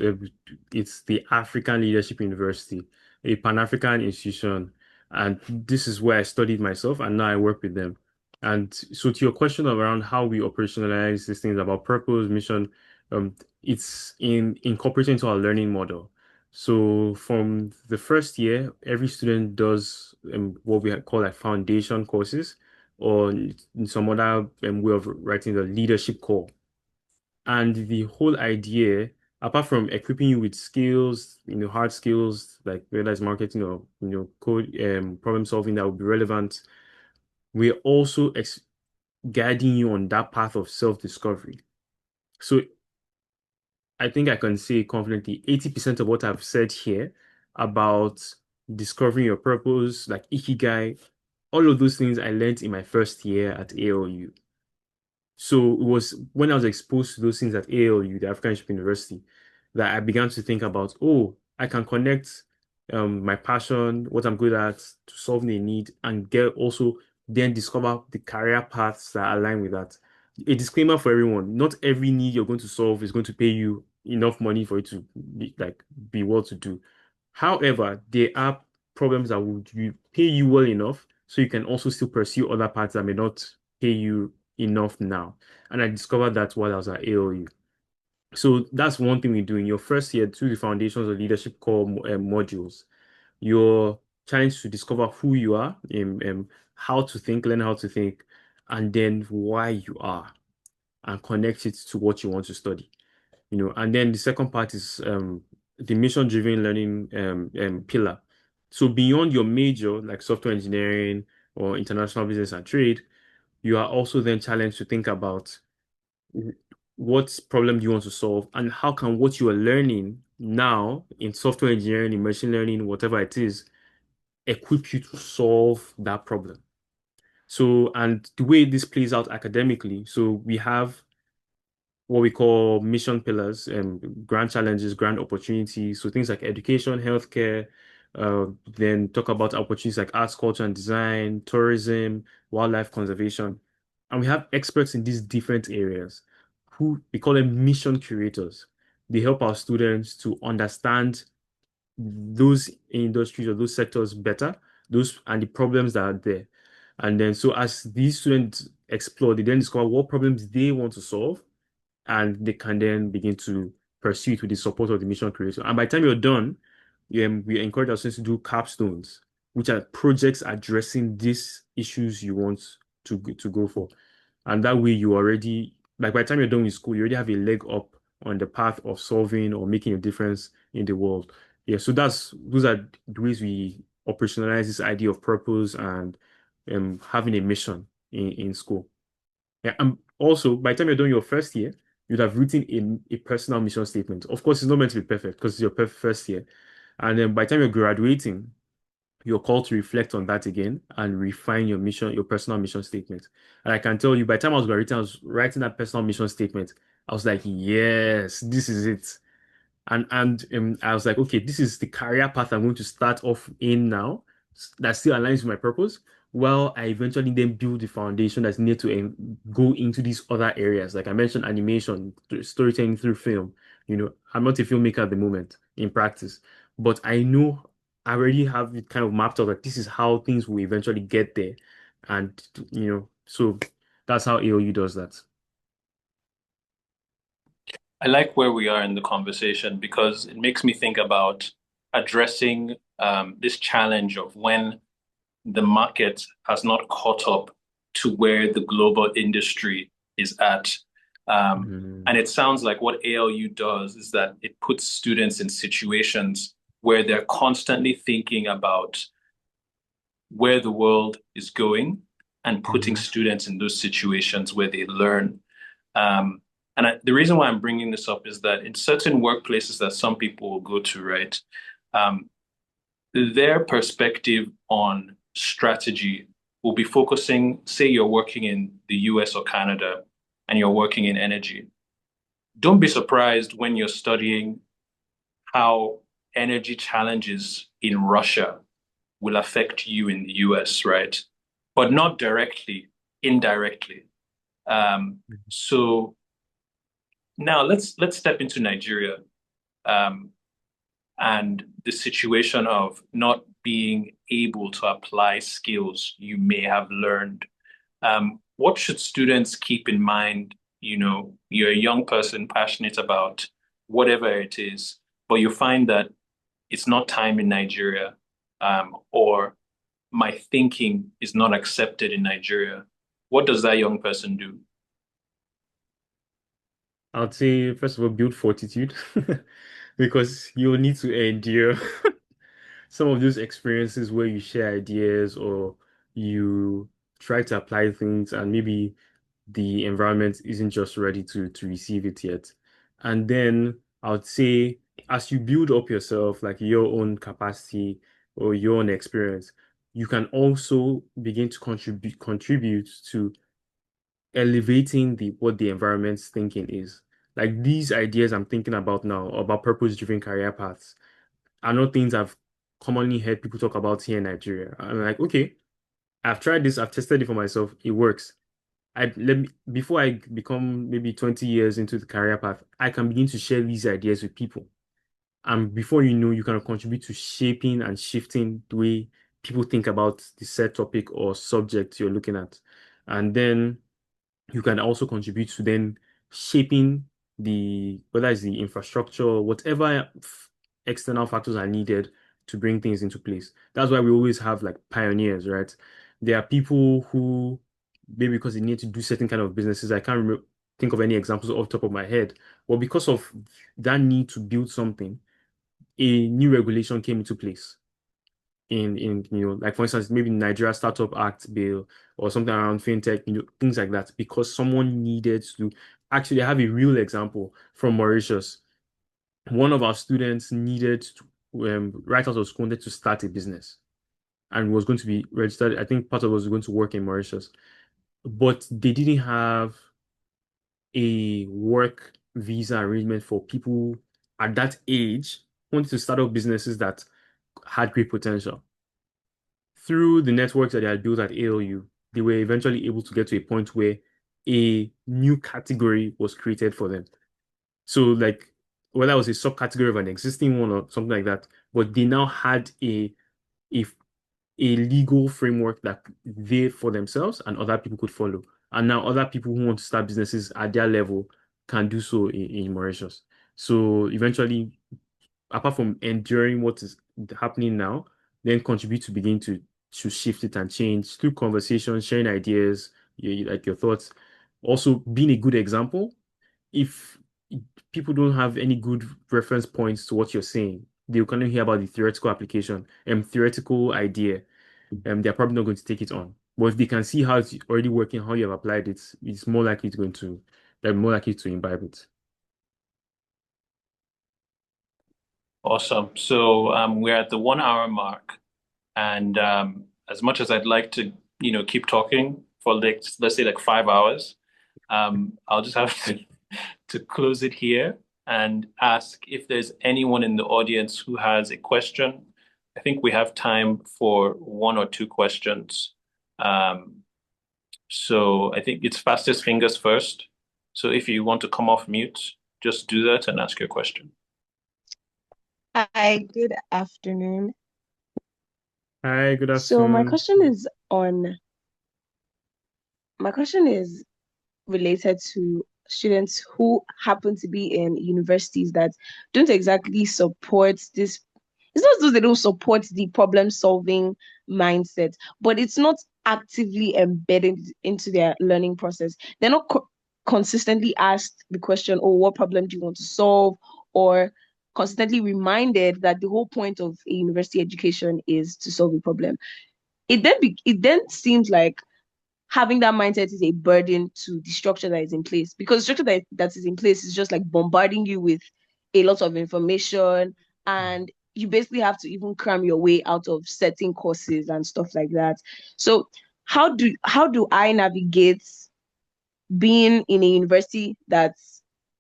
it's the African Leadership University, a Pan-African institution. And this is where I studied myself, and now I work with them. And so to your question around how we operationalize these things about purpose, mission, it's incorporated into our learning model. So from the first year, every student does what we call like foundation courses, or in some other way of writing, the leadership core. And the whole idea, apart from equipping you with skills, hard skills like whether it's marketing or code, problem solving that will be relevant, we're also guiding you on that path of self-discovery. So I think I can say confidently 80% of what I've said here about discovering your purpose, like Ikigai, all of those things I learned in my first year at ALU. So it was when I was exposed to those things at ALU, the African Leadership University, that I began to think about, oh, I can connect my passion, what I'm good at, to solving a need, and get also then discover the career paths that align with that. A disclaimer for everyone: not every need you're going to solve is going to pay you enough money for it to be well to do. However, there are problems that would pay you well enough so you can also still pursue other paths that may not pay you enough now. And I discovered that while I was at AOU. So that's one thing we do in your first year through the Foundations of Leadership core modules. You're challenged to discover who you are, how to think, learn how to think, and then why you are, and connect it to what you want to study. And then the second part is the mission-driven learning pillar. So beyond your major, like software engineering or international business and trade, you are also then challenged to think about what problem do you want to solve, and how can what you are learning now in software engineering, in machine learning, whatever it is, equip you to solve that problem. So, and the way this plays out academically, so we have what we call mission pillars and grand challenges, grand opportunities. So things like education, healthcare, then talk about opportunities like arts, culture and design, tourism, wildlife conservation. And we have experts in these different areas who we call them mission curators. They help our students to understand those industries or those sectors better, those and the problems that are there. And then so as these students explore, they then discover what problems they want to solve, and they can then begin to pursue it with the support of the mission creator. And by the time you're done, we encourage our students to do capstones, which are projects addressing these issues you want to go for. And that way you already, like by the time you're done with school, you already have a leg up on the path of solving or making a difference in the world. Yeah, so those are the ways we operationalize this idea of purpose and having a mission in school. Yeah, and also by the time you're doing your first year, you'd have written a personal mission statement. Of course, it's not meant to be perfect because it's your first year. And then by the time you're graduating, you're called to reflect on that again and refine your mission, your personal mission statement. And I can tell you, by the time I was writing that personal mission statement, I was like, yes, this is it. And I was like, okay, this is the career path I'm going to start off in now that still aligns with my purpose. Well, I eventually then build the foundation that's needed to go into these other areas. Like I mentioned, animation, storytelling through film. I'm not a filmmaker at the moment in practice, but I know I already have it kind of mapped out that this is how things will eventually get there. And, so that's how AOU does that. I like where we are in the conversation because it makes me think about addressing this challenge of when the market has not caught up to where the global industry is at. And it sounds like what ALU does is that it puts students in situations where they're constantly thinking about where the world is going and putting students in those situations where they learn. The reason why I'm bringing this up is that in certain workplaces that some people will go to, right, their perspective on strategy will be focusing, say you're working in the US or Canada and you're working in energy. Don't be surprised when you're studying how energy challenges in Russia will affect you in the US, right? But not directly, indirectly. So now let's step into Nigeria and the situation of not being able to apply skills you may have learned. What should students keep in mind? You're a young person passionate about whatever it is, but you find that it's not time in Nigeria, or my thinking is not accepted in Nigeria. What does that young person do? I'd say, first of all, build fortitude because you'll need to endure some of those experiences where you share ideas or you try to apply things and maybe the environment isn't just ready to receive it yet. And then I would say, as you build up yourself, like your own capacity, or your own experience, you can also begin to contribute to elevating what the environment's thinking is. Like these ideas I'm thinking about now about purpose-driven career paths are not things I've commonly heard people talk about here in Nigeria. I'm like, okay, I've tried this, I've tested it for myself, it works. Before I become maybe 20 years into the career path, I can begin to share these ideas with people. And before you know, you kind of contribute to shaping and shifting the way people think about the set topic or subject you're looking at. And then you can also contribute to then shaping whether it's the infrastructure, whatever external factors are needed to bring things into place. That's why we always have like pioneers, right? There are people who maybe because they need to do certain kind of businesses. I can't think of any examples off the top of my head, but because of that need to build something, a new regulation came into place in like for instance maybe Nigeria Startup Act bill or something around fintech, things like that, because someone needed to actually have a real example from Mauritius. One of our students needed to right out of school wanted to start a business and was going to be registered. I think part of it was going to work in Mauritius, but they didn't have a work visa arrangement for people at that age wanted to start up businesses that had great potential. Through the networks that they had built at ALU, they were eventually able to get to a point where a new category was created for them. So, like, whether it was a subcategory of an existing one or something like that, but they now had a, a legal framework that they for themselves and other people could follow. And now other people who want to start businesses at their level can do so in Mauritius. So eventually, apart from enduring what is happening now, then contribute to begin to shift it and change through conversation, sharing ideas, like your thoughts. Also, being a good example. If people don't have any good reference points to what you're saying, they'll kind of hear about the theoretical application and theoretical idea, and they're probably not going to take it on. But if they can see how it's already working, how you have applied it, it's more likely they're more likely to imbibe it. Awesome. So we're at the 1 hour mark, and as much as I'd like to, keep talking for like let's say like 5 hours, I'll just have to close it here and ask if there's anyone in the audience who has a question. I think we have time for one or two questions. So I think it's fastest fingers first. So if you want to come off mute, just do that and ask your question. Hi, good afternoon. Hi, good So my afternoon. question is related to students who happen to be in universities that don't exactly support this. It's not as though they don't support the problem solving mindset, but it's not actively embedded into their learning process. They're not consistently asked the question, oh, what problem do you want to solve? Or consistently reminded that the whole point of a university education is to solve a problem. It then seems like having that mindset is a burden to the structure that is in place, because the structure that is in place is just like bombarding you with a lot of information, and you basically have to even cram your way out of certain courses and stuff like that. So how do I navigate being in a university that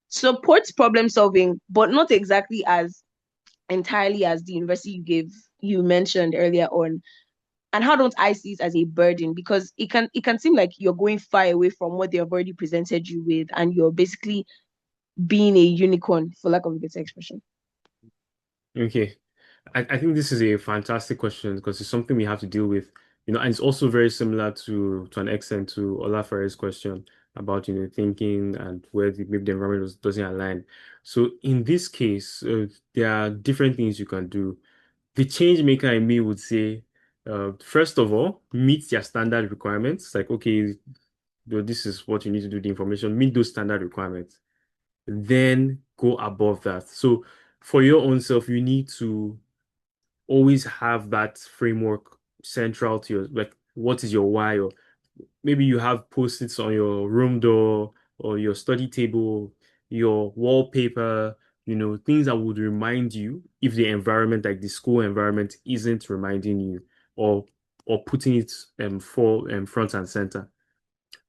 supports problem solving but not exactly as entirely as the university you mentioned earlier on? And how don't I see it as a burden? Because it can seem like you're going far away from what they have already presented you with, and you're basically being a unicorn, for lack of a better expression. Okay. I think this is a fantastic question because it's something we have to deal with, and it's also very similar to an extent to Olafare's question about, thinking and where maybe the environment doesn't align. So in this case, there are different things you can do. The change maker in me would say, first of all, meet their standard requirements. Like, okay, this is what you need to do, the information, meet those standard requirements. Then go above that. So for your own self, you need to always have that framework central to your, like, what is your why? Or maybe you have post-its on your room door or your study table, your wallpaper, things that would remind you if the environment, like the school environment, isn't reminding you or putting it for front and center.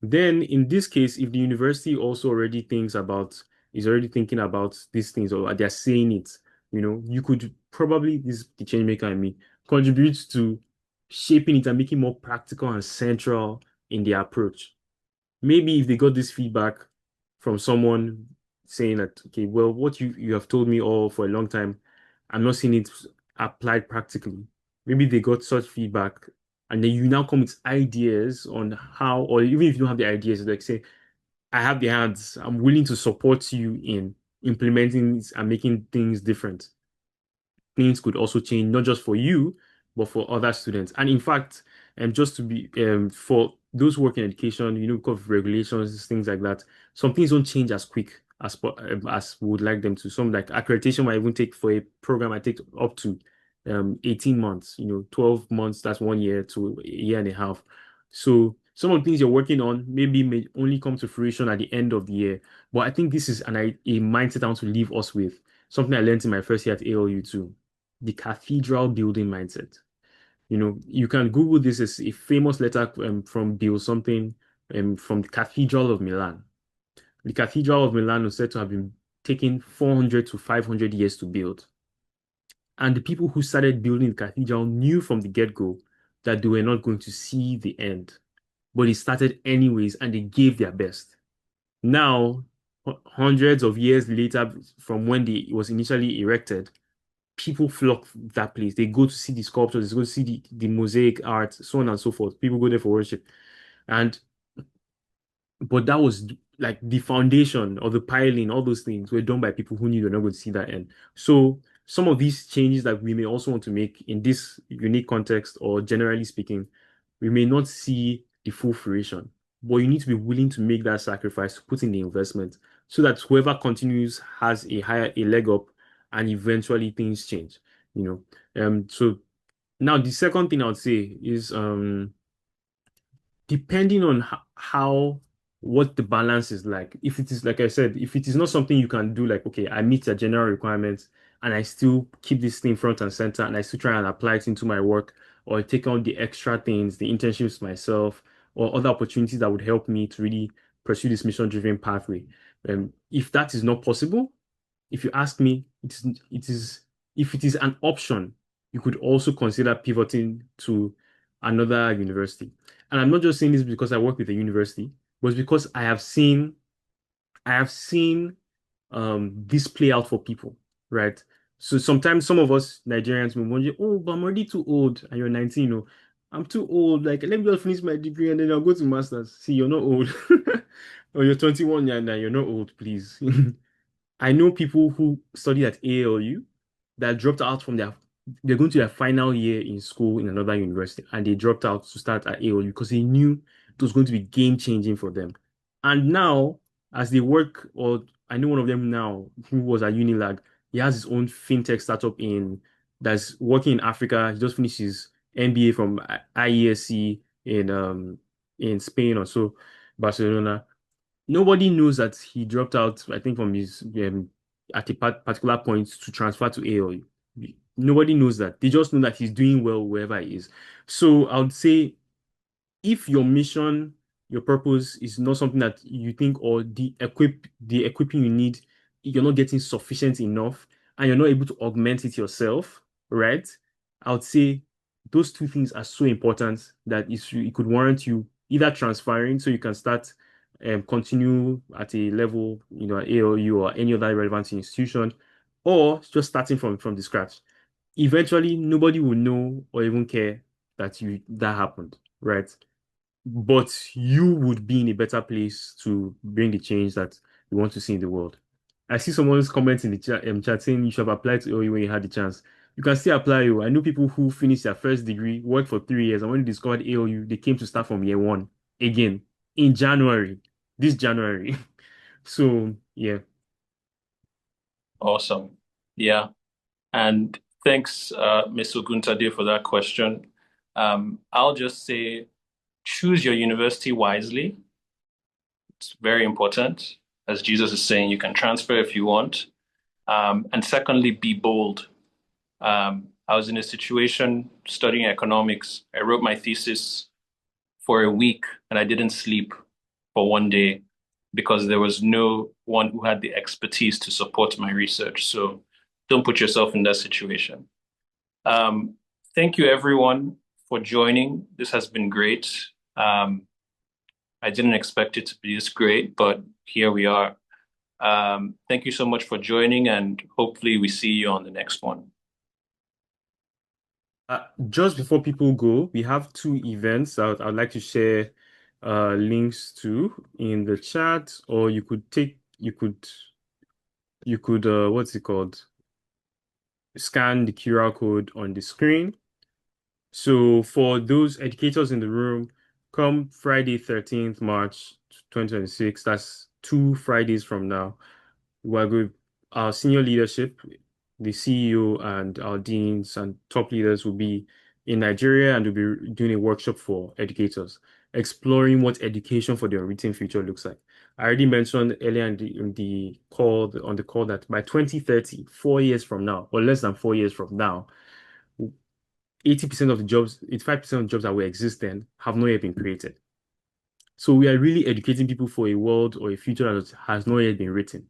Then in this case, if the university also is already thinking about these things or they're saying it, you could probably, this is the change maker in me, contribute to shaping it and making it more practical and central in their approach. Maybe if they got this feedback from someone saying that, okay, well, what you have told me all for a long time, I'm not seeing it applied practically. Maybe they got such feedback, and then you now come with ideas on how, or even if you don't have the ideas, like say, I have the hands, I'm willing to support you in implementing this and making things different. Things could also change, not just for you, but for other students. And in fact, just to be for those who work in education, because of regulations, things like that, some things don't change as quick as we would like them to. Some like accreditation might even take for a program, I take up to 18 months, 12 months, that's 1 year to a year and a half. So some of the things you're working on maybe may only come to fruition at the end of the year. But I think this is a mindset I want to leave us with. Something I learned in my first year at ALU too, the cathedral building mindset. You can Google this as a famous letter from Bill something from the Cathedral of Milan. The Cathedral of Milan was said to have been taking 400 to 500 years to build. And the people who started building the cathedral knew from the get-go that they were not going to see the end. But they started anyways and they gave their best. Now, hundreds of years later from when it was initially erected, people flock that place. They go to see the sculptures, they go to see the mosaic art, so on and so forth. People go there for worship. But that was like the foundation or the piling, all those things were done by people who knew you're not going to see that end. So some of these changes that we may also want to make in this unique context, or generally speaking, we may not see the full fruition, but you need to be willing to make that sacrifice, to put in the investment, so that whoever continues has a leg up, and eventually things change. So now the second thing I would say is depending on how what the balance is like. If it is like I said, if it is not something you can do, like okay, I meet the general requirements and I still keep this thing front and center and I still try and apply it into my work, or take on the extra things, the internships myself, or other opportunities that would help me to really pursue this mission-driven pathway. If that is not possible, if you ask me, it is if it is an option, you could also consider pivoting to another university. And I'm not just saying this because I work with a university, but it's because I have seen this play out for people, right? So sometimes some of us Nigerians may wonder, oh, but I'm already too old, and you're 19, I'm too old. Like, let me just finish my degree and then I'll go to masters. See, you're not old. Or you're 21 and you're not old, please. I know people who studied at ALU that dropped out they're going to their final year in school in another university, and they dropped out to start at ALU because they knew it was going to be game changing for them. And now, as they work, or I know one of them now who was at Unilag, he has his own fintech startup that's working in Africa. He just finished his MBA from IESC in Spain or so, Barcelona. Nobody knows that he dropped out, I think, from his at a particular point to transfer to ALU. Nobody knows that. They just know that he's doing well wherever he is. So I would say if your mission, your purpose is not something that you think, or the equipping you need, you're not getting sufficient enough, and you're not able to augment it yourself, right? I would say those two things are so important that it could warrant you either transferring so you can start continue at a level, at ALU or any other relevant institution, or just starting from the scratch. Eventually, nobody will know or even care that happened, right? But you would be in a better place to bring the change that you want to see in the world. I see someone's comment in the chat saying you should have applied to ALU when you had the chance. You can still apply. I know people who finished their first degree, worked for 3 years, and when they discovered ALU, they came to start from year one again in January, this January. So, yeah. Awesome. Yeah. And thanks, Ms. Oguntade, for that question. I'll just say, choose your university wisely. It's very important. As Jesus is saying, you can transfer if you want, And secondly, be bold. I was in a situation studying economics. I wrote my thesis for a week and I didn't sleep for one day because there was no one who had the expertise to support my research. So don't put yourself in that situation. Um, Thank you, everyone, for joining. This has been great. I didn't expect it to be this great, but here we are. Thank you so much for joining, and hopefully we see you on the next one. Just before people go, we have two events that I'd like to share links to in the chat, or you could what's it called? Scan the QR code on the screen. So for those educators in the room, come Friday, 13th March 2026, that's 2 Fridays from now, we're going, our senior leadership, the CEO and our deans and top leaders will be in Nigeria and we'll be doing a workshop for educators, exploring what education for the unwritten future looks like. I already mentioned earlier in the call, on the call, that by 2030, 4 years from now, or less than 4 years from now, 80% of the jobs, 85% of the jobs that will exist then have not yet been created. So we are really educating people for a world or a future that has not yet been written,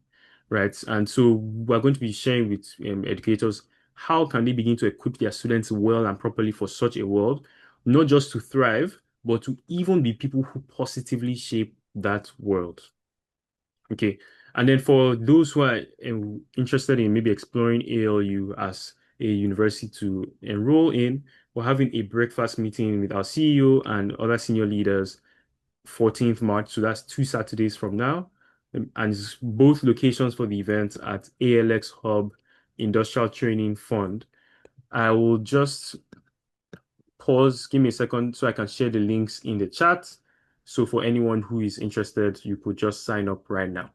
right? And so we're going to be sharing with educators how can they begin to equip their students well and properly for such a world, not just to thrive, but to even be people who positively shape that world. Okay. And then for those who are interested in maybe exploring ALU as a university to enroll in, we're having a breakfast meeting with our CEO and other senior leaders 14th March. So that's 2 Saturdays from now. And it's both locations for the event at ALX Hub Industrial Training Fund. I will just pause, give me a second so I can share the links in the chat. So for anyone who is interested, you could just sign up right now.